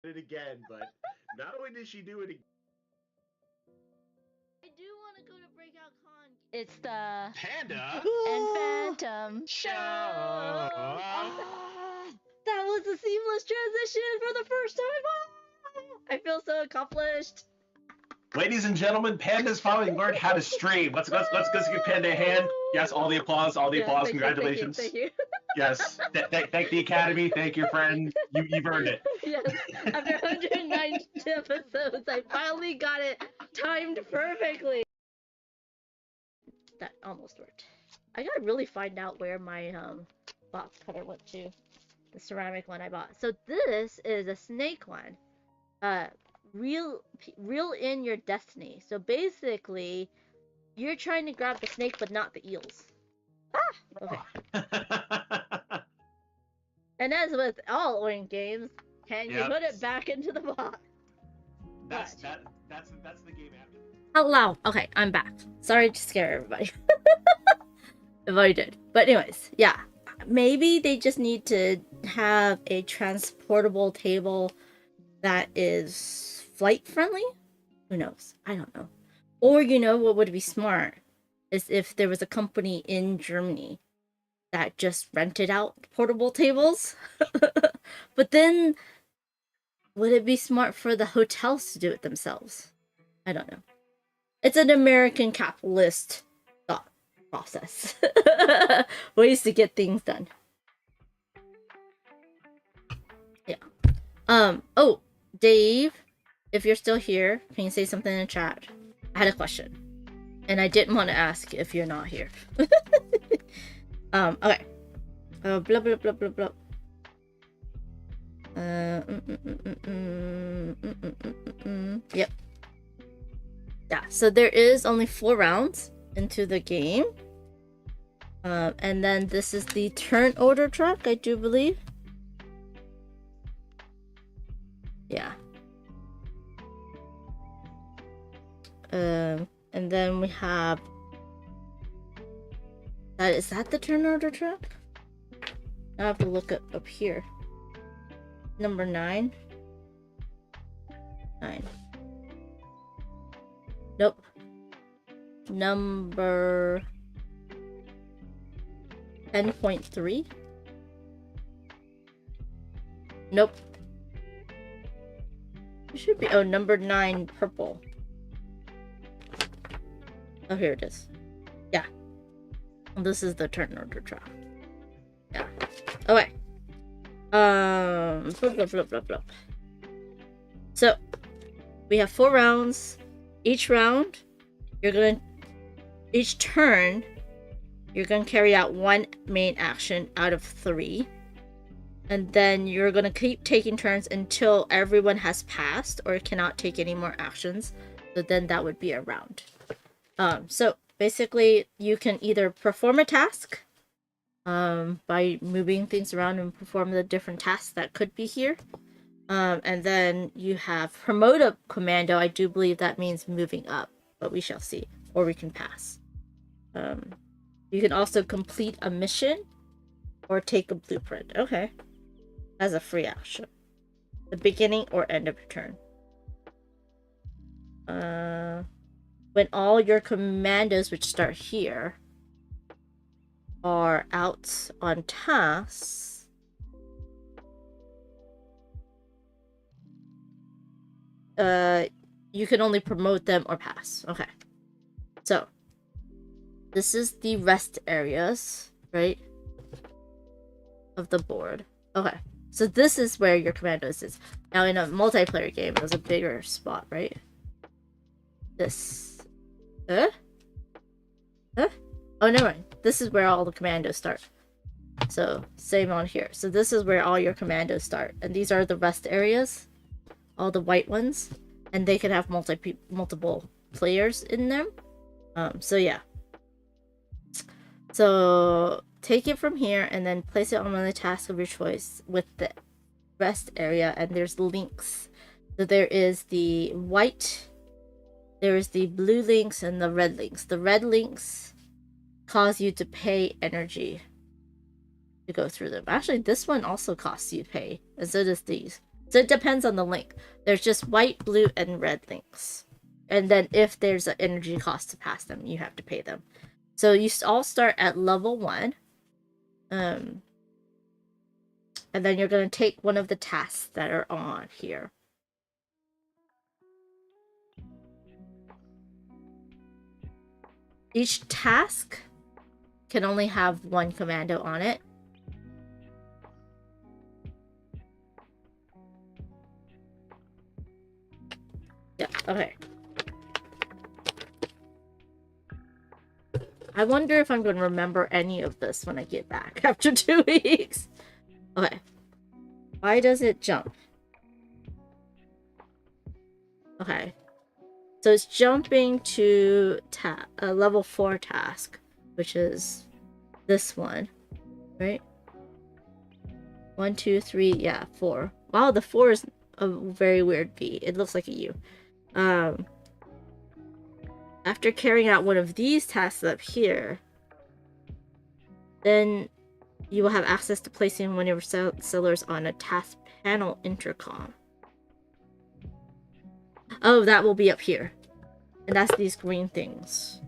It again, but not only did she do it again. I do want to go to Breakout Con. It's the Panda and Phantom Show. That was a seamless transition for the first time. I feel so accomplished. Ladies and gentlemen, Panda's finally learned how to stream. Let's give Panda a hand. Yes, all the applause, applause. Congratulations. Thank you. Yes, thank the Academy. Thank your friend. You've earned it. Yes, after 109 episodes, I finally got it timed perfectly. That almost worked. I gotta really find out where my box cutter went to. The ceramic one I bought. So this is a snake one. Reel in your destiny. So basically, you're trying to grab the snake, but not the eels. Okay. And as with all Orange games, can you put it back into the box? That's the game after. Hello. Okay, I'm back. Sorry to scare everybody. If I did. But anyways, yeah. Maybe they just need to have a transportable table that is flight friendly? Who knows? I don't know. Or, what would be smart is if there was a company in Germany that just rented out portable tables. But then, would it be smart for the hotels to do it themselves? I don't know. It's an American capitalist thought process. Ways to get things done. Oh, Dave, if you're still here, can you say something in the chat? I had a question, and I didn't want to ask if you're not here. Okay. Blah blah blah blah blah. Yep. Yeah. So there is only 4 rounds into the game. And then this is the turn order track, I do believe. Yeah. And then we have that. Is that the turn order track? I have to look up here. Number 9. 9. Nope. Number 10.3. Nope. It should be, oh, number 9, purple. Oh, here it is. Yeah. This is the turn order track. Yeah. Okay. Blah, blah, blah, blah, blah. So, we have 4 rounds. Each round, each turn, you're gonna carry out 1 main action out of 3. And then you're gonna keep taking turns until everyone has passed or cannot take any more actions. So then that would be a round. So basically you can either perform a task by moving things around and perform the different tasks that could be here. And then you have promote a commando. I do believe that means moving up, but we shall see. Or we can pass. You can also complete a mission or take a blueprint. Okay. As a free action. The beginning or end of your turn. When all your commandos, which start here, are out on tasks, you can only promote them or pass. Okay. So, this is the rest areas, right? Of the board. Okay. So this is where your commandos is. Now in a multiplayer game, it was a bigger spot, right? This. Oh, never mind. This is where all the commandos start. So, same on here. So this is where all your commandos start. And these are the rest areas. All the white ones. And they can have multiple players in them. So yeah. So, take it from here and then place it on one of the tasks of your choice with the rest area. And there's links. So there is the white, there is the blue links, and the red links. The red links cause you to pay energy to go through them. Actually, this one also costs you pay, and so does these. So it depends on the link. There's just white, blue, and red links. And then if there's an energy cost to pass them, you have to pay them. So you all start at level 1. And then you're going to take one of the tasks that are on here. Each task can only have 1 commando on it. Yeah, okay. I wonder if I'm going to remember any of this when I get back after 2 weeks. Okay. Why does it jump? Okay. So it's jumping to a level 4 task, which is this one, right? 1, 2, 3, yeah, 4. Wow, the 4 is a very weird V. It looks like a U. After carrying out one of these tasks up here, then you will have access to placing one of your sellers on a task panel intercom. Oh, that will be up here. And that's these green things.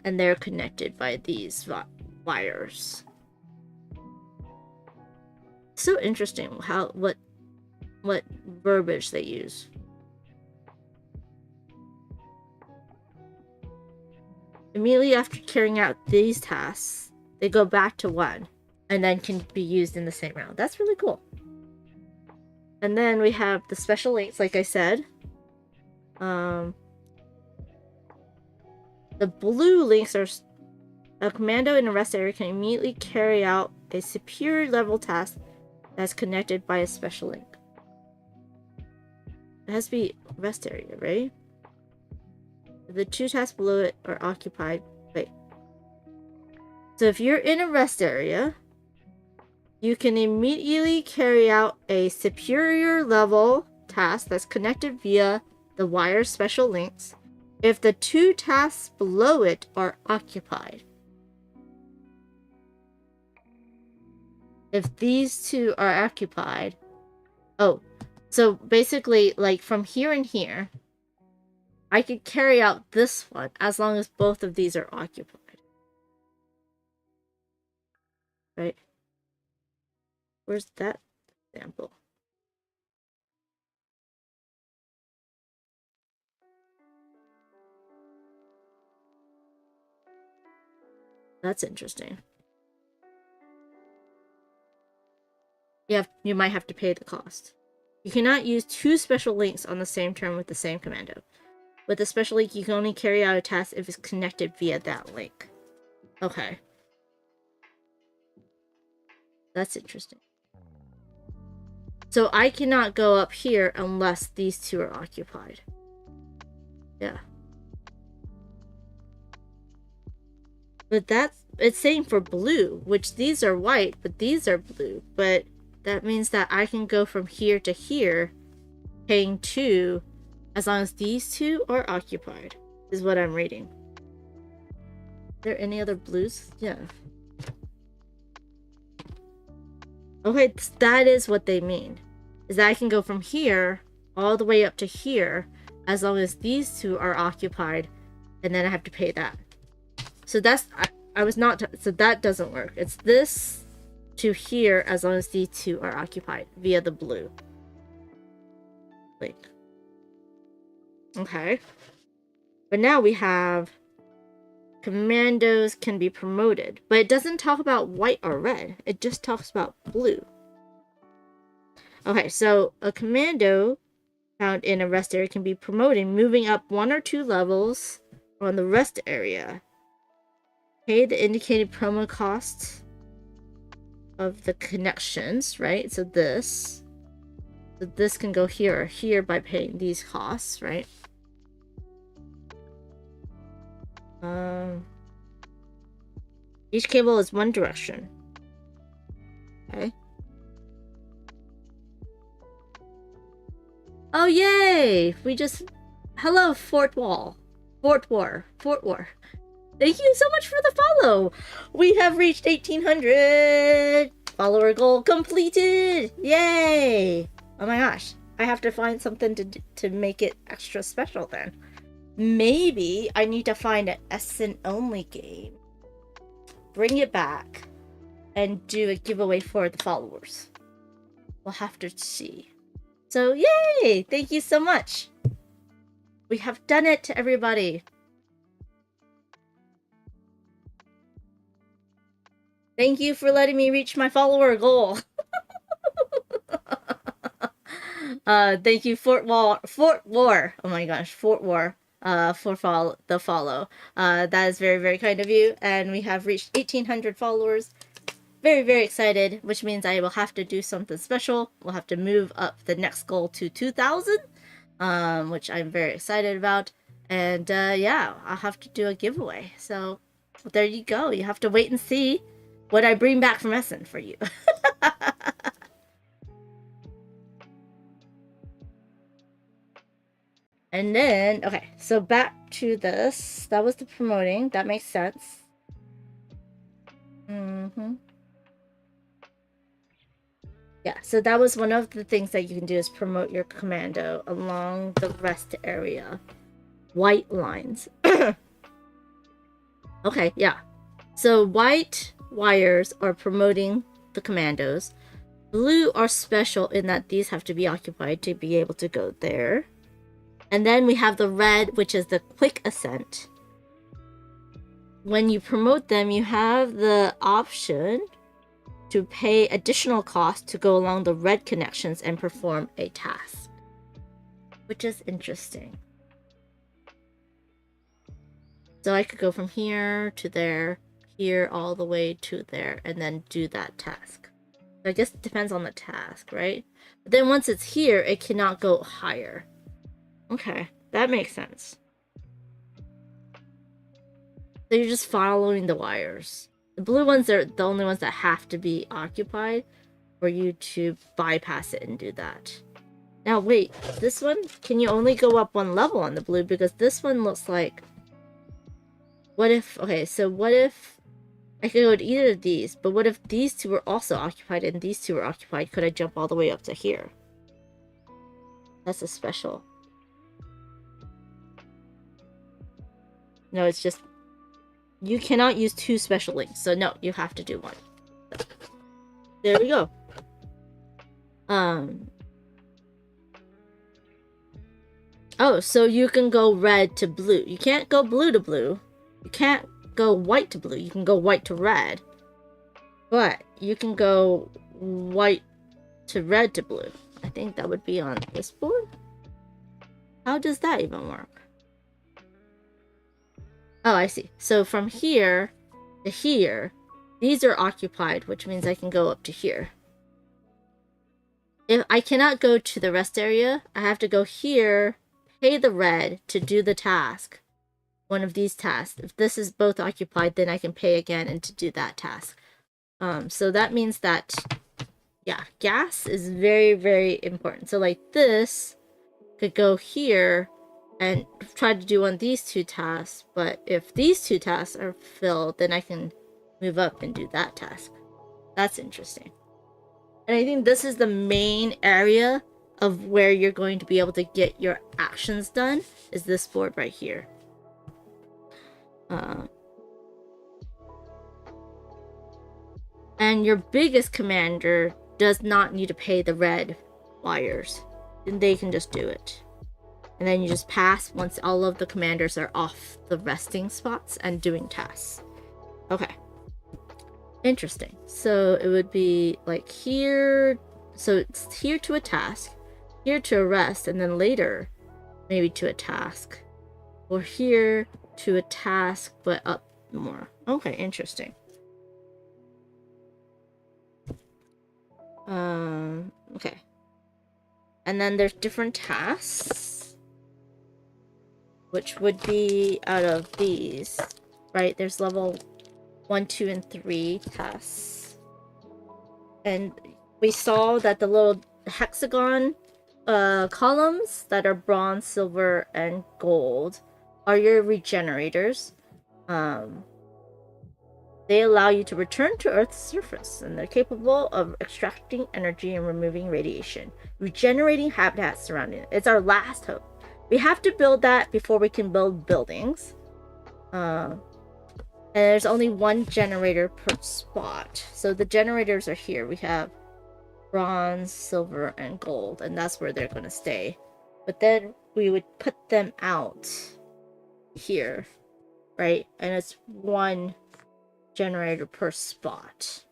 And they're connected by these wires. So interesting how what verbiage they use. Immediately after carrying out these tasks, they go back to 1 and then can be used in the same round. That's really cool. And then we have the special links, like I said. The blue links are a commando in a rest area can immediately carry out a superior level task that's connected by a special link. It has to be rest area, right? The 2 tasks below it are occupied. Wait. So if you're in a rest area, you can immediately carry out a superior level task that's connected via the wire special links if the 2 tasks below it are occupied. If these 2 are occupied... Oh, so basically, like, from here and here, I could carry out this one as long as both of these are occupied. Right? Where's that example? That's interesting. You might have to pay the cost. You cannot use 2 special links on the same turn with the same commando. With a special link, you can only carry out a task if it's connected via that link. Okay. That's interesting. So I cannot go up here unless these 2 are occupied. Yeah. But it's saying for blue, which these are white, but these are blue. But that means that I can go from here to here, paying 2, as long as these 2 are occupied, is what I'm reading. Are there any other blues? Yeah. Okay, that is what they mean. Is that I can go from here all the way up to here, as long as these 2 are occupied, and then I have to pay that. So that's... I was not... So that doesn't work. It's this to here as long as these 2 are occupied via the blue link. Okay. But now we have commandos can be promoted. But it doesn't talk about white or red. It just talks about blue. Okay, so a commando found in a rest area can be promoted, moving up 1 or 2 levels on the rest area. Pay the indicated promo costs of the connections, right? So this can go here or here by paying these costs, right? Each cable is 1 direction. Okay. Oh yay! Hello, Fort War. Thank you so much for the follow. We have reached 1,800. Follower goal completed. Yay! Oh my gosh. I have to find something to make it extra special then. Maybe I need to find an SN only game. Bring it back. And do a giveaway for the followers. We'll have to see. So yay! Thank you so much. We have done it, everybody. Thank you for letting me reach my follower goal. Thank you, Fort War. Oh my gosh, Fort War. For the follow. That is very, very kind of you. And we have reached 1,800 followers. Very, very excited, which means I will have to do something special. We'll have to move up the next goal to 2,000, which I'm very excited about. And yeah, I'll have to do a giveaway. So there you go. You have to wait and see what I bring back from Essen for you. And then, okay, so back to this. That was the promoting. That makes sense. Yeah, so that was one of the things that you can do is promote your commando along the rest area. White lines. Okay, yeah. So white wires are promoting the commandos. Blue are special in that these have to be occupied to be able to go there. And then we have the red, which is the quick ascent. When you promote them, you have the option to pay additional cost to go along the red connections and perform a task. Which is interesting. So I could go from here to there, here all the way to there, and then do that task. So I guess it depends on the task, right? But then once it's here, it cannot go higher. Okay, that makes sense. So you're just following the wires. The blue ones are the only ones that have to be occupied for you to bypass it and do that. Now wait, this one, can you only go up one level on the blue? Because this one looks like... What if... Okay, so what if... I could go to either of these, but what if these two were also occupied and these two were occupied? Could I jump all the way up to here? That's a special. No, it's just... You cannot use two special links, so no, you have to do one. There we go. Oh, so you can go red to blue. You can't go blue to blue. You can't go white to blue. You can go white to red. But you can go white to red to blue. I think that would be on this board. How does that even work? Oh, I see. So from here to here, these are occupied, which means I can go up to here. If I cannot go to the rest area, I have to go here, pay the red to do the task. One of these tasks. If this is both occupied, then I can pay again and to do that task. So that means that, yeah, gas is very, very important. So like this could go here and try to do one of these two tasks, but if these two tasks are filled, then I can move up and do that task. That's interesting. And I think this is the main area of where you're going to be able to get your actions done, is this board right here. And your biggest commander does not need to pay the red wires. They can just do it. And then you just pass once all of the commanders are off the resting spots and doing tasks. Okay. Interesting. So it would be like here. So it's here to a task, here to a rest, and then later maybe to a task. Or here to a task, but up more. Okay, interesting. Okay. And then there's different tasks, which would be out of these, right? There's level 1, 2, and 3 tasks. And we saw that the little hexagon columns that are bronze, silver, and gold are your regenerators. They allow you to return to Earth's surface, and they're capable of extracting energy and removing radiation, regenerating habitats surrounding it. It's our last hope. We have to build that before we can build buildings. And there's only one generator per spot. So the generators are here. We have bronze, silver, and gold, and that's where they're going to stay. But then we would put them out here, right? And it's one generator per spot.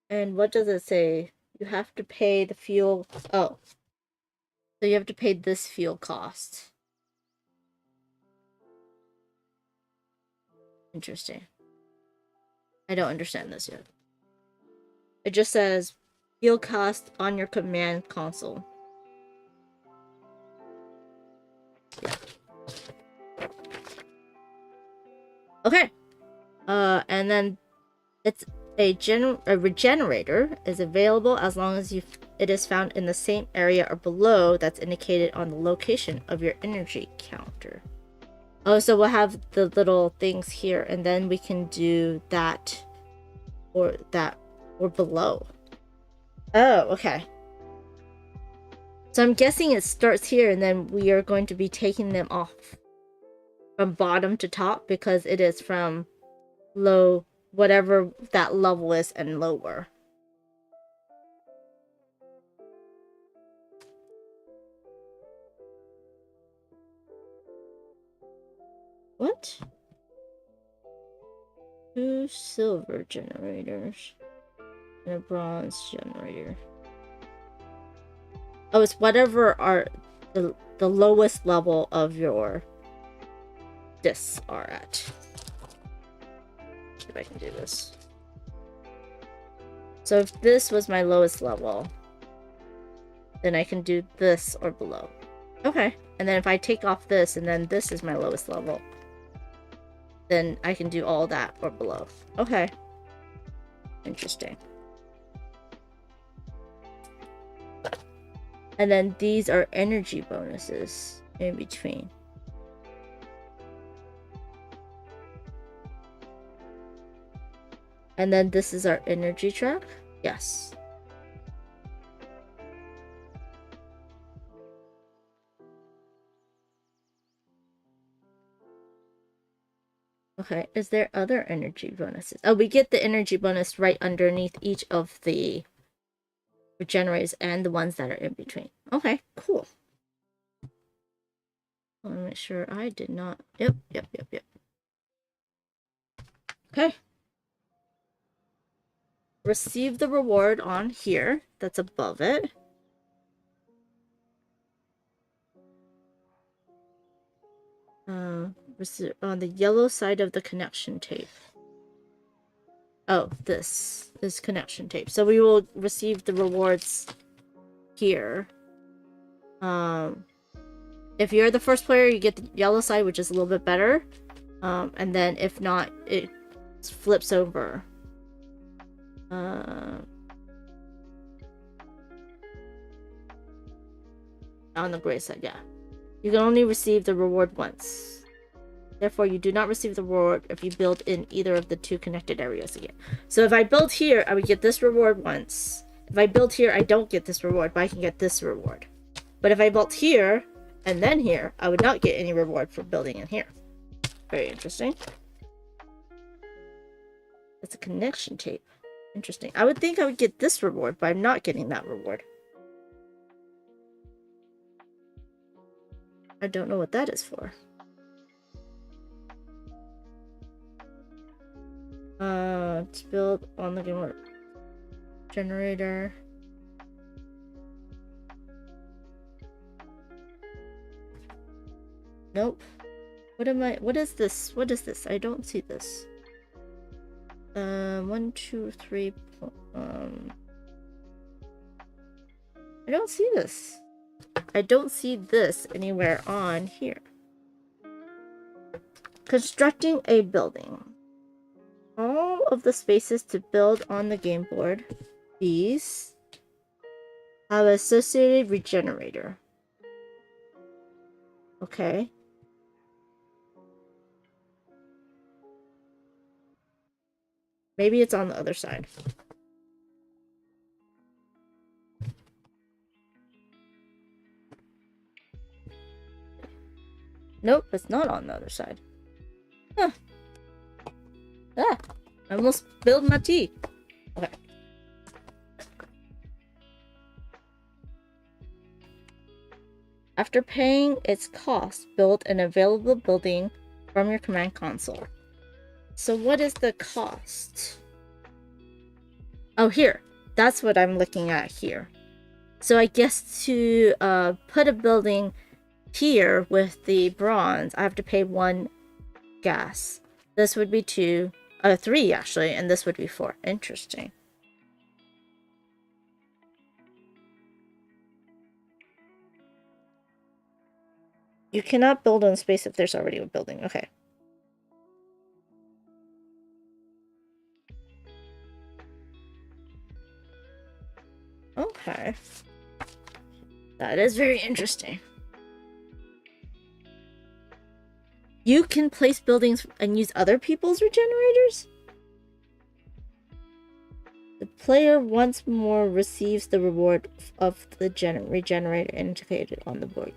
And what does it say? You have to pay the fuel. Oh, so you have to pay this fuel cost. Interesting. I don't understand this yet. It just says fuel cost on your command console. Yeah. Okay. And then it's a regenerator is available as long as it is found in the same area or below that's indicated on the location of your energy counter. Oh, so we'll have the little things here, and then we can do that or below. Oh, okay. So I'm guessing it starts here, and then we are going to be taking them off from bottom to top because it is from low, whatever that level is, and lower. What? 2 silver generators and a bronze generator. Oh, it's whatever are the lowest level of your discs are at. See if I can do this. So if this was my lowest level, then I can do this or below. Okay. And then if I take off this and then this is my lowest level, then I can do all that or below. Okay. Interesting. And then these are energy bonuses in between. And then this is our energy track. Yes. Okay, is there other energy bonuses? Oh, we get the energy bonus right underneath each of the regenerators and the ones that are in between. Okay, cool. Let me make sure I did not. Yep. Okay. Receive the reward on here. That's above it. On the yellow side of the connection tape. Oh, this is connection tape. So we will receive the rewards here. If you're the first player, you get the yellow side, which is a little bit better. And then if not, it flips over. On the gray side, yeah. You can only receive the reward once. Therefore, you do not receive the reward if you build in either of the 2 connected areas again. So if I build here, I would get this reward once. If I build here, I don't get this reward, but I can get this reward. But if I built here and then here, I would not get any reward for building in here. Very interesting. It's a connection tape. Interesting. I would think I would get this reward, but I'm not getting that reward. I don't know what that is for. To build on the game generator. Nope. What is this? What is this? I don't see this. 1, 2, 3. I don't see this. I don't see this anywhere on here. Constructing a building. All of the spaces to build on the game board, these have an associated regenerator. Okay. Maybe it's on the other side. Nope, it's not on the other side. Huh. Ah, I almost spilled my tea. Okay. After paying its cost, build an available building from your command console. So what is the cost? Oh, here. That's what I'm looking at here. So I guess to put a building here with the bronze, I have to pay 1 gas. This would be 2. 3 actually, and this would be 4. Interesting. You cannot build on space if there's already a building. Okay. Okay. That is very interesting. You can place buildings and use other people's regenerators? The player once more receives the reward of the regenerator indicated on the board.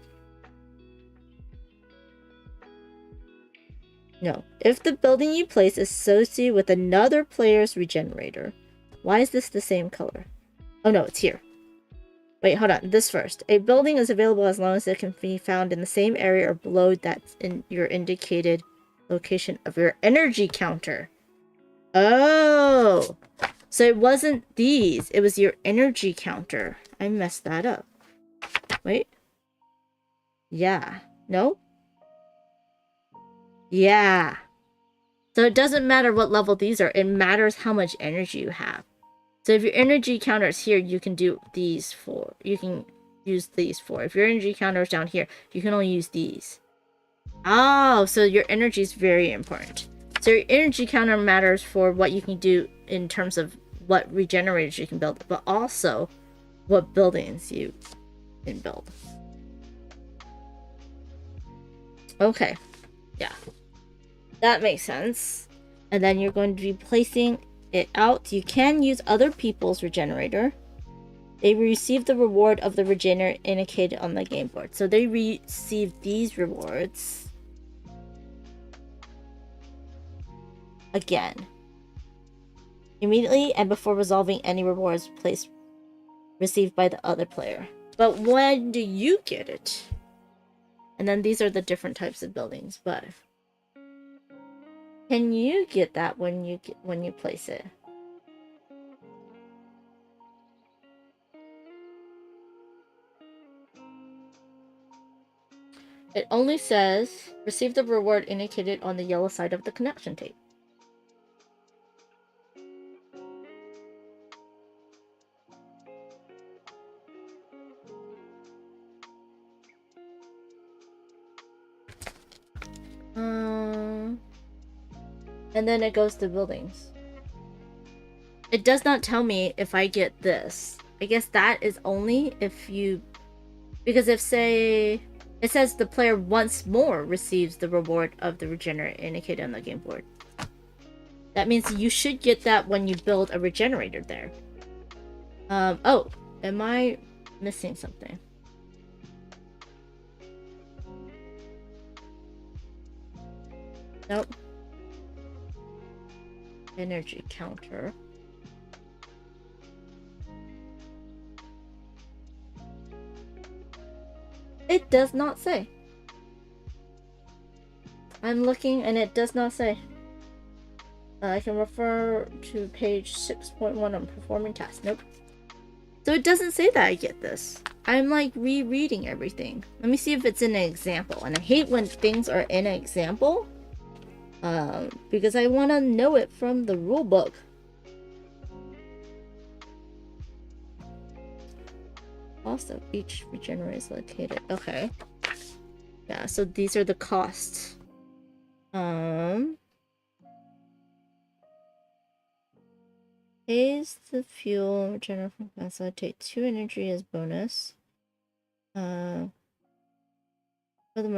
No. If the building you place is associated with another player's regenerator, why is this the same color? Oh no, it's here. Wait, hold on. This first. A building is available as long as it can be found in the same area or below that's in your indicated location of your energy counter. Oh, so it wasn't these. It was your energy counter. I messed that up. Wait. Yeah. No? Yeah. So it doesn't matter what level these are. It matters how much energy you have. So if your energy counter is here, you can do these for. You can use these for. If your energy counter is down here, you can only use these. Oh, so your energy is very important. So your energy counter matters for what you can do in terms of what regenerators you can build, but also what buildings you can build. Okay. Yeah. That makes sense. And then you're going to be placing it out. You can use other people's regenerator. They receive the reward of the regenerator indicated on the game board. So they receive these rewards. Again. Immediately and before resolving any rewards received by the other player. But when do you get it? And then these are the different types of buildings, but can you get that when you place it? It only says receive the reward indicated on the yellow side of the connection tape. And then it goes to buildings. It does not tell me if I get this. I guess that is only if you... Because if, say... It says the player once more receives the reward of the regenerator indicated on the game board. That means you should get that when you build a regenerator there. Oh, am I missing something? Nope. Energy counter. It does not say. I'm looking and it does not say. I can refer to page 6.1 on performing tasks. Nope. So it doesn't say that I get this. I'm like rereading everything. Let me see if it's in an example. And I hate when things are in an example. Because I want to know it from the rule book. Cost of each regenerator is located. Okay. Yeah, so these are the costs. Pays the fuel regenerator from facilitate 2 energy as bonus. Furthermore,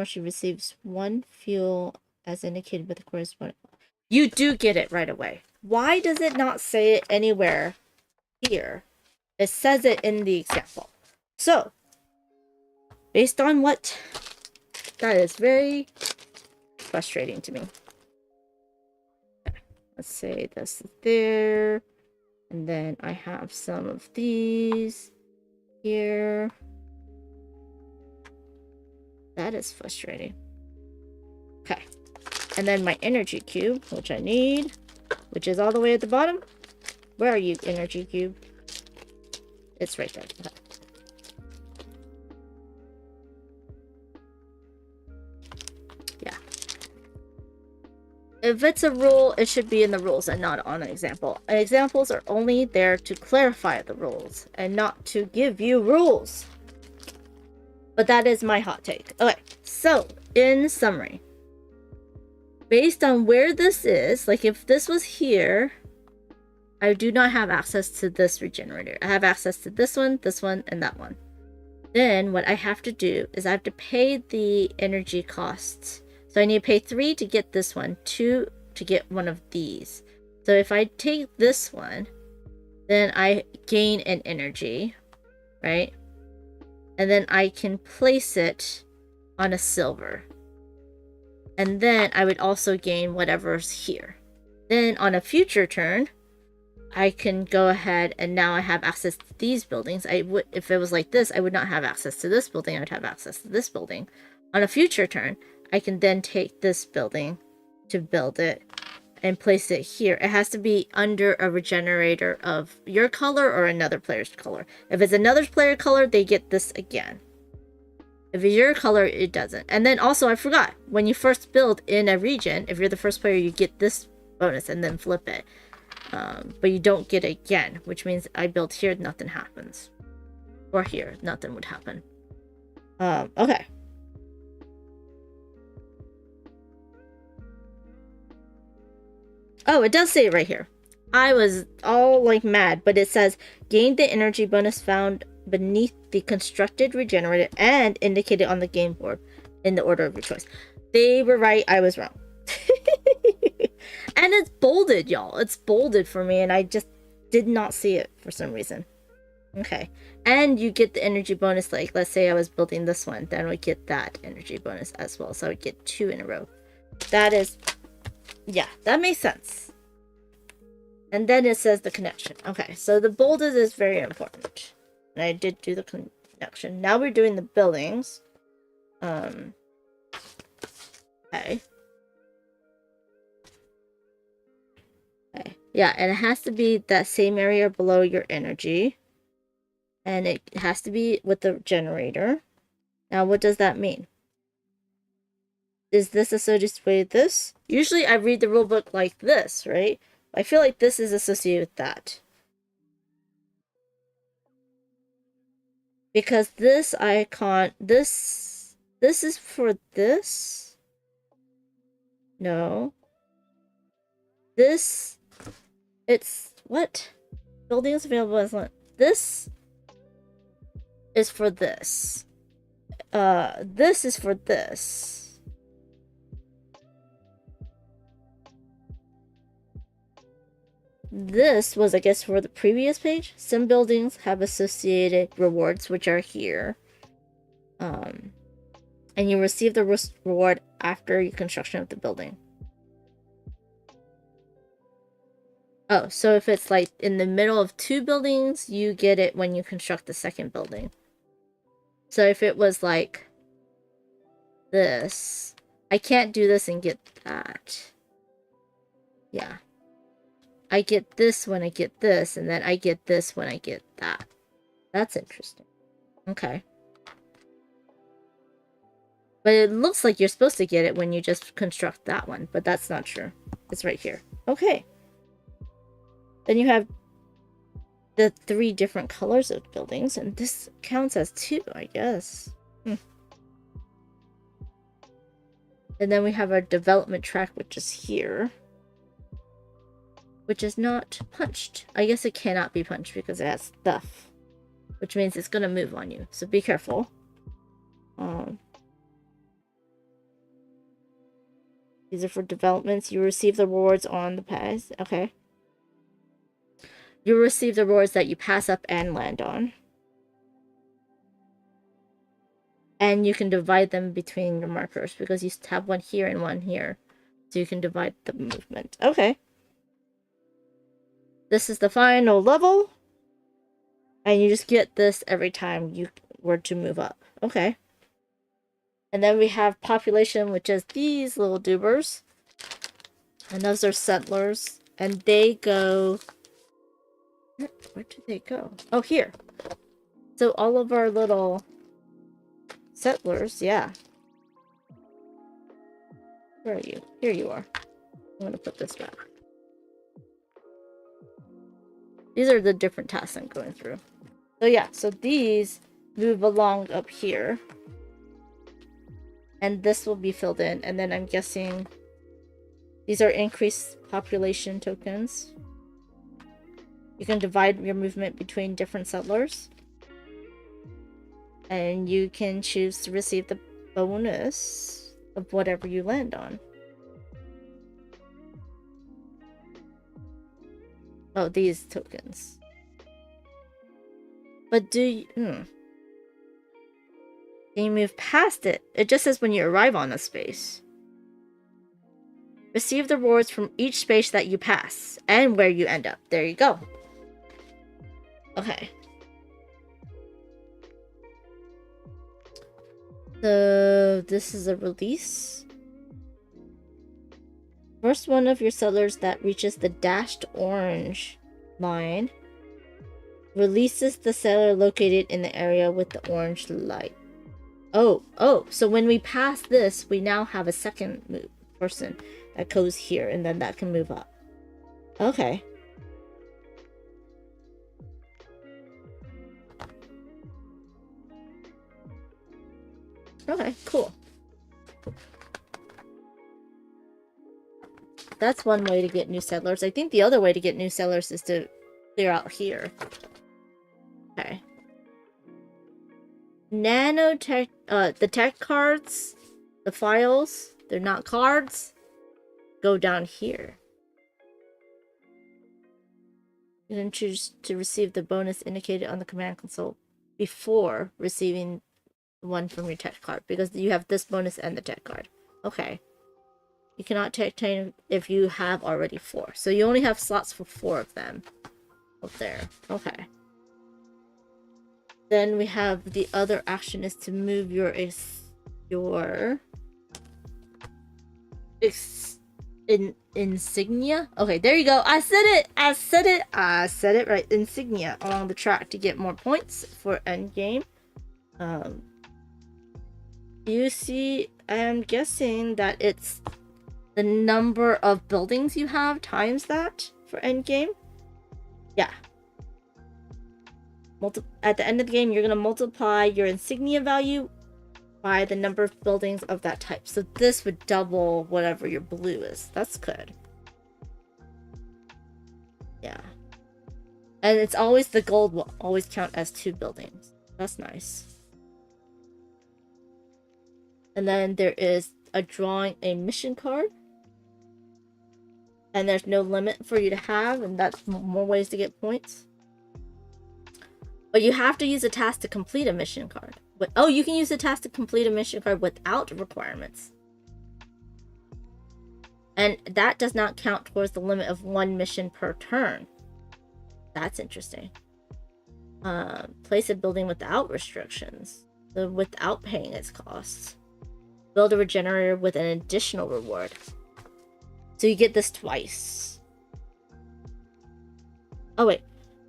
she receives 1 fuel as indicated by the corresponding. You do get it right away. Why does it not say it anywhere here? It says it in the example. So, based on what... That is very frustrating to me. Okay, let's say this is there. And then I have some of these here. That is frustrating. Okay. And then my energy cube, which I need, which is all the way at the bottom. Where are you, energy cube? It's right there. Okay. Yeah. If it's a rule, it should be in the rules and not on an example. And examples are only there to clarify the rules and not to give you rules. But that is my hot take. Okay, so in summary, based on where this is, like if this was here, I do not have access to this regenerator. I have access to this one, and that one. Then what I have to do is I have to pay the energy costs. So I need to pay 3 to get this one, 2 to get one of these. So if I take this one, then I gain an energy, right? And then I can place it on a silver. And then I would also gain whatever's here. Then on a future turn, I can go ahead and now I have access to these buildings. I would, if it was like this, I would not have access to this building. I would have access to this building. On a future turn, I can then take this building to build it. and place it here. It has to be under a regenerator of your color or another player's color. If it's another player's color, they get this again. If it's your color, it doesn't. And then also, I forgot, when you first build in a region, if you're the first player, you get this bonus and then flip it. But you don't get it again, which means I built here, nothing happens. Or here, nothing would happen. Okay. Oh, it does say it right here. I was all like mad, but it says gain the energy bonus found beneath the constructed regenerator and indicated on the game board in the order of your choice. They were right, I was wrong. And it's bolded, y'all. It's bolded for me, and I just did not see it for some reason. Okay. And you get the energy bonus, like, let's say I was building this one, then I would get that energy bonus as well. So I would get 2 in a row. That is, yeah, that makes sense. And then it says the connection. Okay, so the bolded is very important. And I did do the connection. Now we're doing the buildings. Okay. Okay. Yeah, and it has to be that same area below your energy. And it has to be with the generator. Now, what does that mean? Is this associated with this? Usually I read the rulebook like this, right? I feel like this is associated with that. Because this icon, this is for this? No. This, it's, what? Buildings available as one. This is for this. This is for this. This was, I guess, for the previous page. Some buildings have associated rewards, which are here. And you receive the reward after your construction of the building. Oh, so if it's like in the middle of 2 buildings, you get it when you construct the second building. So if it was like this, I can't do this and get that. Yeah. I get this when I get this, and then I get this when I get that. That's interesting. Okay. But it looks like you're supposed to get it when you just construct that one, but that's not true. It's right here. Okay. Then you have the 3 different colors of buildings, and this counts as 2, I guess. And then we have our development track, which is here. Which is not punched. I guess it cannot be punched because it has stuff. Which means it's going to move on you. So be careful. These are for developments. You receive the rewards on the pass. Okay. You receive the rewards that you pass up and land on. And you can divide them between your markers because you have one here and one here. So you can divide the movement. Okay. This is the final level. And you just get this every time you were to move up. Okay. And then we have population, which is these little doobers. And those are settlers. And they go... Where do they go? Oh, here. So all of our little settlers, yeah. Where are you? Here you are. I'm going to put this back. These are the different tasks I'm going through. So yeah, so these move along up here. And this will be filled in. And then I'm guessing these are increased population tokens. You can divide your movement between different settlers. And you can choose to receive the bonus of whatever you land on. Oh, these tokens. But do you... Can you move past it? It just says when you arrive on a space. Receive the rewards from each space that you pass and where you end up. There you go. Okay. So this is a release. First one of your settlers that reaches the dashed orange line releases the settler located in the area with the orange light. Oh, so when we pass this, we now have a second person that goes here, and then that can move up. Okay. Okay, cool. That's one way to get new settlers. I think the other way to get new settlers is to clear out here. Okay. Nanotech, the tech cards, the files, they're not cards, go down here. You can choose to receive the bonus indicated on the command console before receiving one from your tech card, because you have this bonus and the tech card. Okay. You cannot tech train if you have already 4. So you only have slots for 4 of them. Up there. Okay. Then we have the other action is to move your insignia. Okay, there you go. I said it right. Insignia along the track to get more points for end game. You see, I'm guessing that it's the number of buildings you have times that for end game. Yeah. At the end of the game, you're going to multiply your insignia value by the number of buildings of that type. So this would double whatever your blue is. That's good. Yeah. And it's always the gold will always count as 2 buildings. That's nice. And then there is a drawing a mission card. And there's no limit for you to have, and that's more ways to get points. But you have to use a task to complete a mission card. Oh, you can use a task to complete a mission card without requirements. And that does not count towards the limit of 1 mission per turn. That's interesting. Place a building without restrictions. So without paying its costs. Build a regenerator with an additional reward. So you get this twice. Oh wait.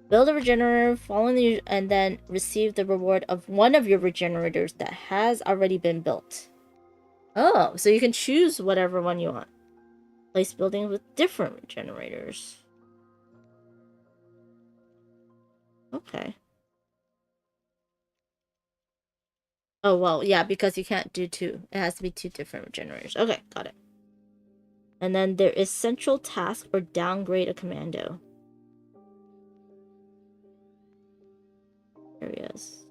Build a regenerator and then receive the reward of one of your regenerators that has already been built. Oh, so you can choose whatever one you want. Place buildings with different regenerators. Okay. Oh, well, yeah, because you can't do 2. It has to be 2 different regenerators. Okay, got it. And then there is central task or downgrade a commando. Areas.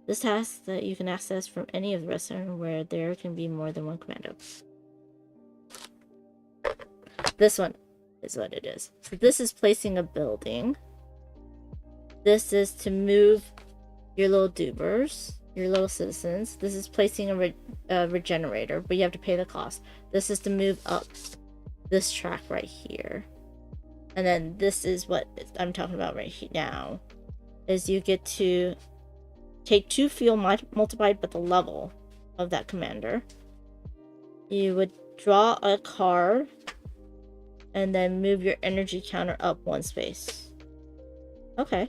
This task that you can access from any of the restaurants where there can be more than 1 commando. This one is what it is. So this is placing a building. This is to move your little dubers, your little citizens. This is placing a regenerator, but you have to pay the cost. This is to move up this track right here. And then this is what I'm talking about right here now. Is you get to take 2 fuel multiplied by the level of that commander. You would draw a card and then move your energy counter up 1 space. Okay.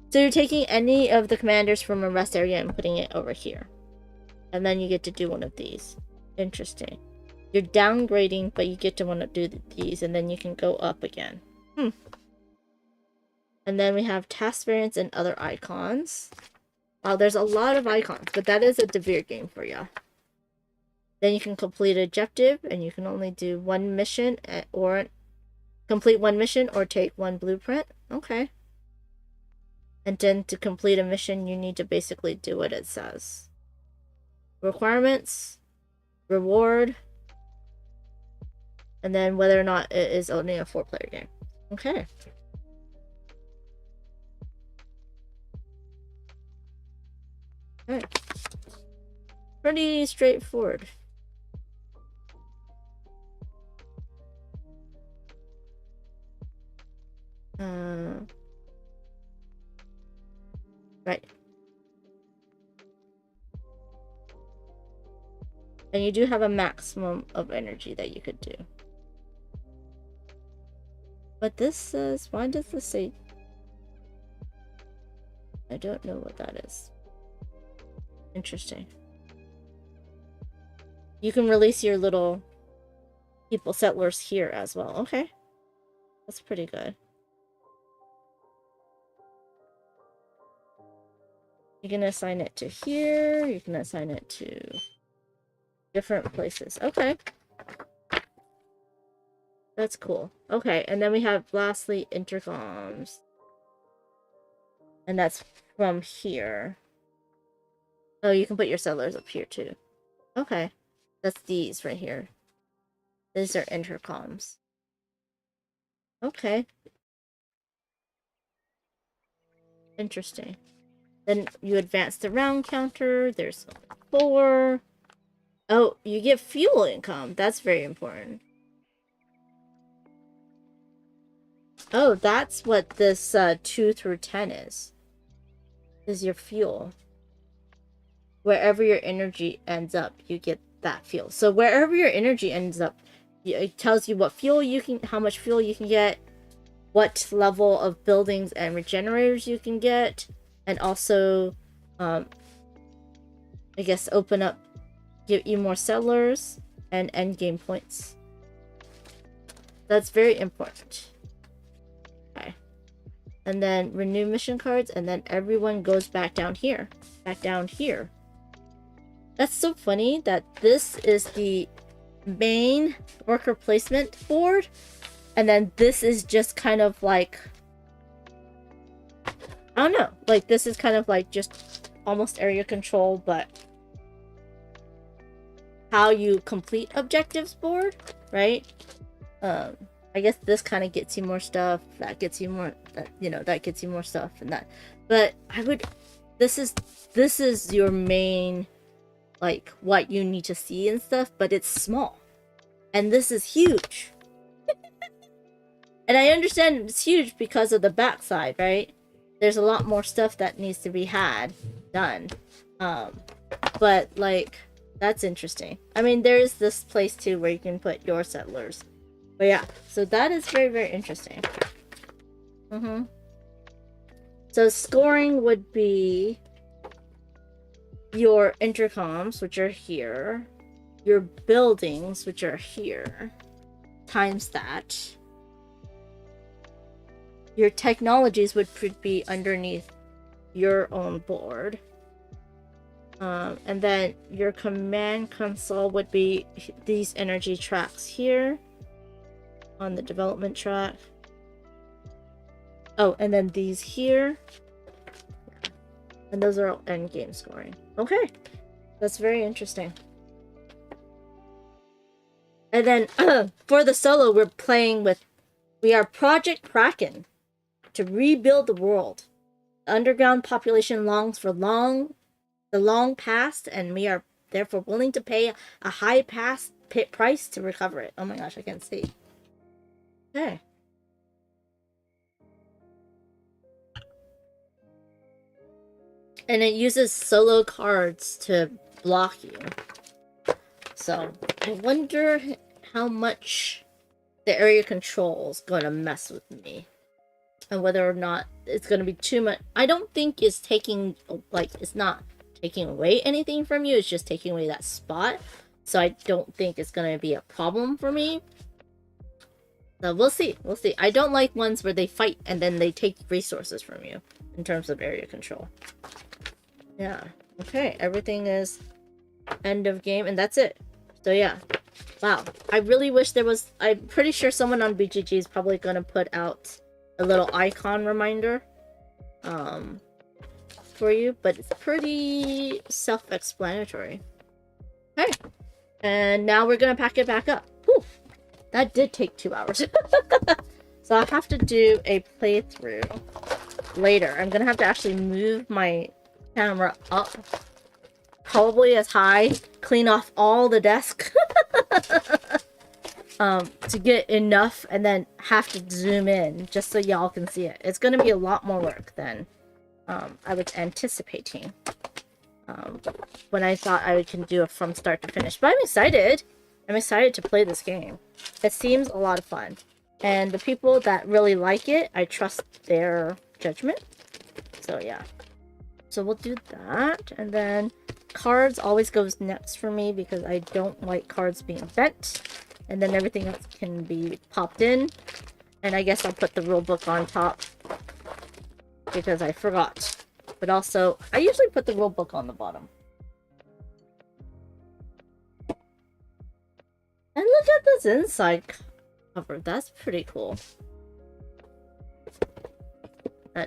So you're taking any of the commanders from a rest area and putting it over here. And then you get to do one of these. Interesting. You're downgrading, but you get to want to do these, and then you can go up again. And then we have task variants and other icons. Wow, there's a lot of icons, but that is a Devir game for you. Then you can complete an objective, and you can only do 1 mission, or complete 1 mission, or take 1 blueprint. Okay. And then to complete a mission, you need to basically do what it says. Requirements, reward, and then whether or not it is only a 4-player game. Okay. Alright. Pretty straightforward. Right. And you do have a maximum of energy that you could do. But this says, why does this say? I don't know what that is. Interesting. You can release your little people settlers here as well. Okay. That's pretty good. You can assign it to here. You can assign it to different places. Okay. That's cool. Okay, and then we have lastly intercoms. And that's from here. Oh, you can put your settlers up here too. Okay. That's these right here. These are intercoms. Okay. Interesting. Then you advance the round counter. There's 4. Oh, you get fuel income. That's very important. Oh, that's what this 2 through 10 is your fuel. Wherever your energy ends up, you get that fuel. So wherever your energy ends up, it tells you what fuel you can, how much fuel you can get, what level of buildings and regenerators you can get, and also, I guess, open up, give you more settlers and end game points. That's very important. Okay. And then renew mission cards, and then everyone goes back down here. Back down here. That's so funny that this is the main worker placement board, and then this is just kind of like, I don't know, like this is kind of like just almost area control, but how you complete objectives board, right? I guess this kind of gets you more stuff, that gets you more, that, you know, that gets you more stuff and that. But I would, this is your main, like, what you need to see and stuff, but it's small. And this is huge. And I understand it's huge because of the backside, right? There's a lot more stuff that needs to be done. But, like, that's interesting. I mean, there is this place, too, where you can put your settlers. But yeah, so that is very, very interesting. So scoring would be your intercoms, which are here, your buildings, which are here, times that. Your technologies would be underneath your own board. And then your command console would be these energy tracks here on the development track. Oh, and then these here. And those are all end game scoring. Okay. That's very interesting. And then for the solo, we are Project Kraken to rebuild the world. The underground population longs for the long past, and we are therefore willing to pay a high price to recover it. Oh my gosh, I can't see. Okay. And it uses solo cards to block you. So, I wonder how much the area control is going to mess with me. And whether or not it's going to be too much. I don't think it's taking, like, it's not taking away anything from you. It's just taking away that spot. So I don't think it's going to be a problem for me. So we'll see. We'll see. I don't like ones where they fight and then they take resources from you in terms of area control. Yeah. Okay. Everything is end of game, and that's it. So yeah. Wow. I really wish there was. I'm pretty sure someone on BGG is probably going to put out a little icon reminder for you, but it's pretty self-explanatory. Okay. And now we're going to pack it back up. Whew. That did take 2 hours. So I'll have to do a playthrough later. I'm going to have to actually move my camera up. Probably as high. Clean off all the desk. To get enough, and then have to zoom in just so y'all can see it. It's going to be a lot more work than I was anticipating. when I thought I can do it from start to finish. But I'm excited. I'm excited to play this game. It seems a lot of fun. And the people that really like it, I trust their judgment. So yeah. So we'll do that. And then cards always goes next for me because I don't like cards being bent. And then everything else can be popped in. And I guess I'll put the rule book on top because I forgot. But also, I usually put the rule book on the bottom. And look at this inside cover. That's pretty cool. So,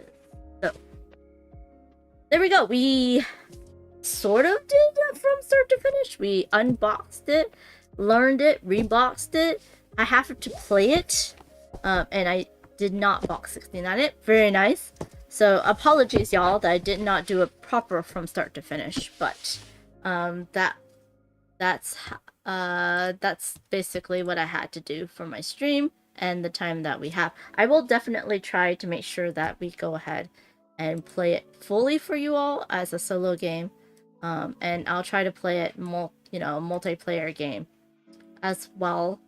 there we go. We sort of did it from start to finish. We unboxed it, learned it, reboxed it. I have to play it. And I did not box 16 at it. Very nice. So apologies, y'all, that I did not do it proper from start to finish. But that's basically what I had to do for my stream and the time that we have. I will definitely try to make sure that we go ahead and play it fully for you all as a solo game. And I'll try to play it multiplayer game as well,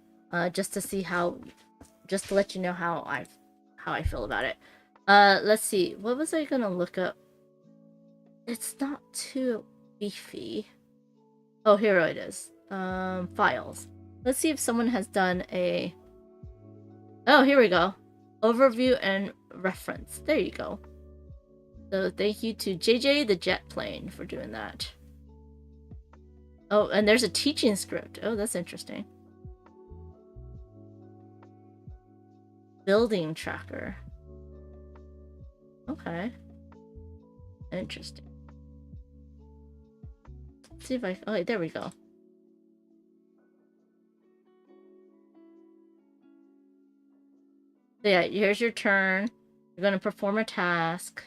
just to see just to let you know how I feel about it. Let's see. What was I gonna look up? It's not too beefy. Oh, here it is. Files. Let's see if someone has done a... Oh, here we go. Overview and reference. There you go. So thank you to JJ the Jet Plane for doing that. Oh, and there's a teaching script. Oh, that's interesting. Building tracker. Okay. Interesting. Let's see if I... Oh, there we go. So yeah, here's your turn. You're going to perform a task,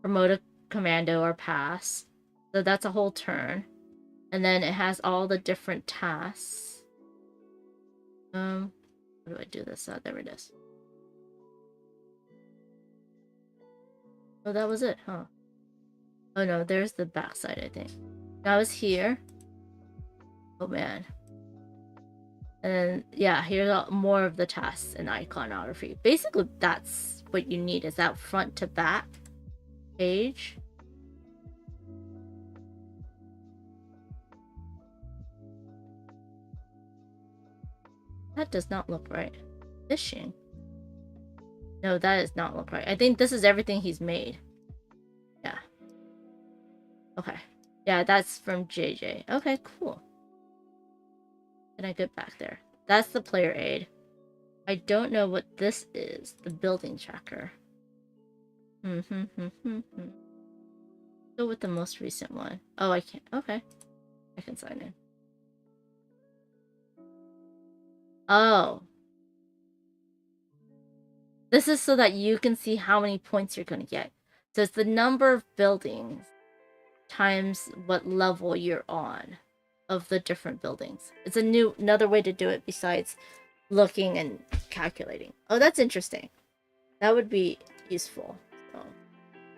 promote a commando, or pass. So that's a whole turn. And then it has all the different tasks. How do I do this? Oh, there it is. Oh, that was it, huh? Oh no, there's the backside, I think. That was here. Oh man. And then, yeah, here's more of the tasks and iconography. Basically, that's what you need, is that front to back page. That does not look right. Fishing. No, that does not look right. I think this is everything he's made. Yeah. Okay. Yeah, that's from JJ. Okay, cool. Can I get back there? That's the player aid. I don't know what this is. The building tracker. Go with the most recent one. Oh, I can't. Okay. I can sign in. Oh. This is so that you can see how many points you're going to get. So it's the number of buildings times what level you're on of the different buildings. It's another way to do it besides looking and calculating. Oh, that's interesting. That would be useful. So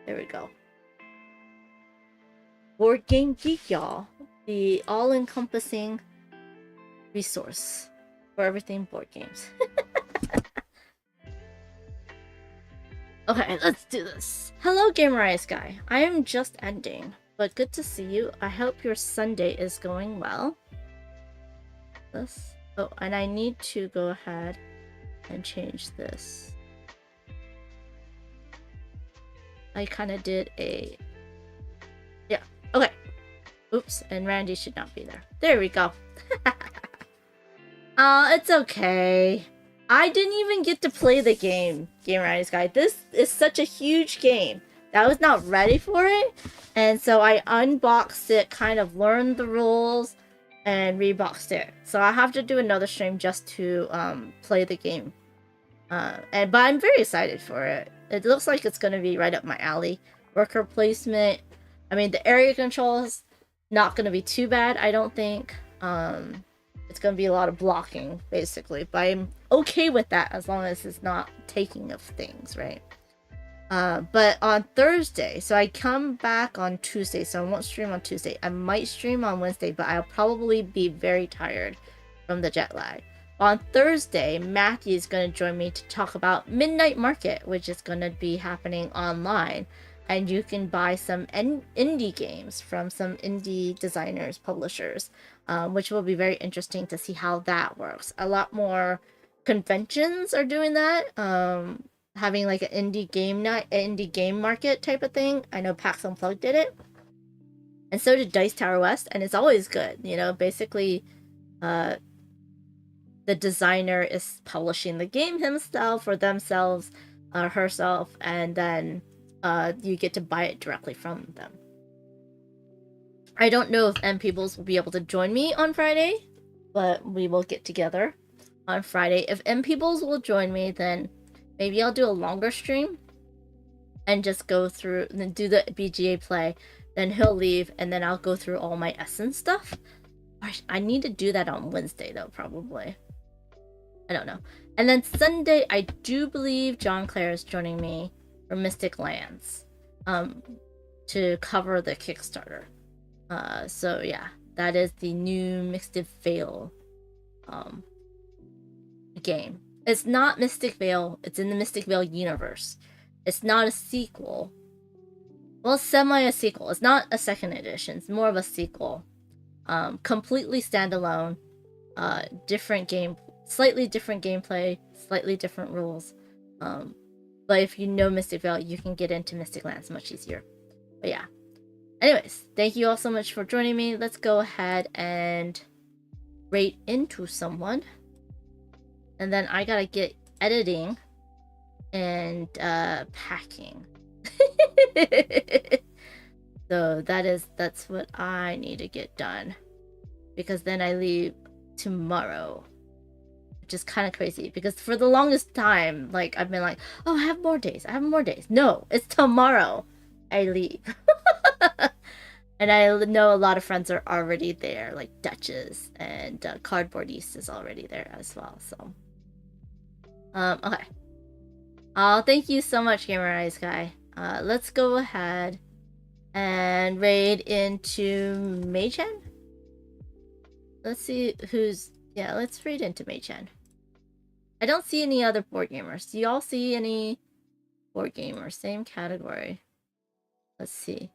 there we go. Board Game Geek, y'all. The all-encompassing resource for everything board games. Okay, let's do this. Hello, Gamer Guy. I am just ending, but good to see you. I hope your Sunday is going well. This. Oh, and I need to go ahead and change this. I kind of did a... Yeah, okay. Oops, and Randy should not be there. There we go. It's okay. I didn't even get to play the game, Gamer Guy. This is such a huge game that I was not ready for it. And so I unboxed it, kind of learned the rules, and reboxed it. So I have to do another stream just to play the game. But I'm very excited for it. It looks like it's going to be right up my alley. Worker placement. I mean, the area control is not going to be too bad, I don't think. It's going to be a lot of blocking, basically. But I'm okay with that as long as it's not taking of things, right? But on Thursday, so I come back on Tuesday, so I won't stream on Tuesday. I might stream on Wednesday, but I'll probably be very tired from the jet lag. On Thursday, Matthew is going to join me to talk about Midnight Market, which is going to be happening online. And you can buy some indie games from some indie designers, publishers, which will be very interesting to see how that works. A lot more conventions are doing that. Having like an indie game night, indie game market type of thing. I know PAX Unplugged did it, and so did Dice Tower West, and it's always good. You know, basically, the designer is publishing the game himself or themselves, herself, and then you get to buy it directly from them. I don't know if M Peoples will be able to join me on Friday, but we will get together on Friday. If M Peoples will join me, then maybe I'll do a longer stream and just go through and then do the BGA play. Then he'll leave and then I'll go through all my Essence stuff. I need to do that on Wednesday though, probably. I don't know. And then Sunday, I do believe John Clare is joining me for Mystic Lands to cover the Kickstarter. So yeah, that is the new Mystic Vale game. It's not Mystic Vale. It's in the Mystic Vale universe. It's not a sequel. Well, semi a sequel. It's not a second edition. It's more of a sequel. Completely standalone. Different game. Slightly different gameplay. Slightly different rules. But if you know Mystic Vale, you can get into Mystic Lands much easier. But yeah. Anyways, thank you all so much for joining me. Let's go ahead and rate into someone. And then I gotta get editing and packing. So that's what I need to get done. Because then I leave tomorrow. Which is kind of crazy. Because for the longest time, like I've been like, oh, I have more days. I have more days. No, it's tomorrow I leave. And I know a lot of friends are already there, like Duchess and Cardboard East is already there as well. So okay. Thank you so much, Gamer Eyes Guy. Let's go ahead and raid into Mei-chan. Let's see who's... Yeah, let's raid into Mei-chan. I don't see any other board gamers. Do y'all see any board gamers? Same category. Let's see.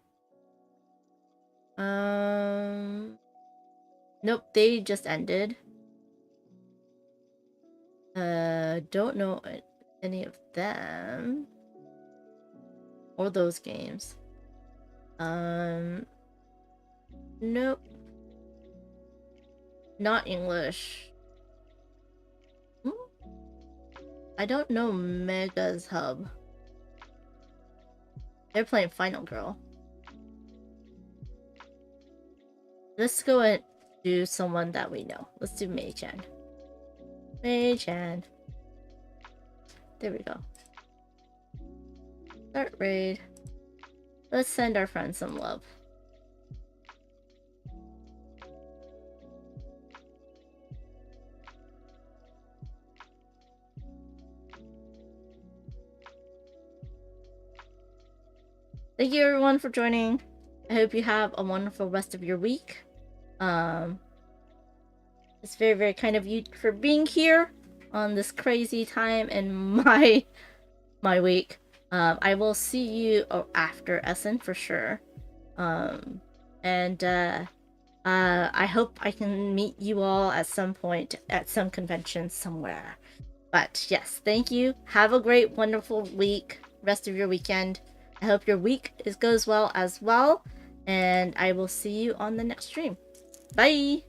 Nope, they just ended. Don't know any of them or those games. Nope, not English. I don't know Mega's Hub. They're playing Final Girl. Let's go and do someone that we know. Let's do Mei-chan. Mei-chan. There we go. Start raid. Let's send our friends some love. Thank you everyone for joining. I hope you have a wonderful rest of your week. It's very, very kind of you for being here on this crazy time in my week. I will see you after Essen for sure. And I hope I can meet you all at some point at some convention somewhere. But yes, thank you. Have a great, wonderful week. Rest of your weekend. I hope your week goes well as well. And I will see you on the next stream. Bye!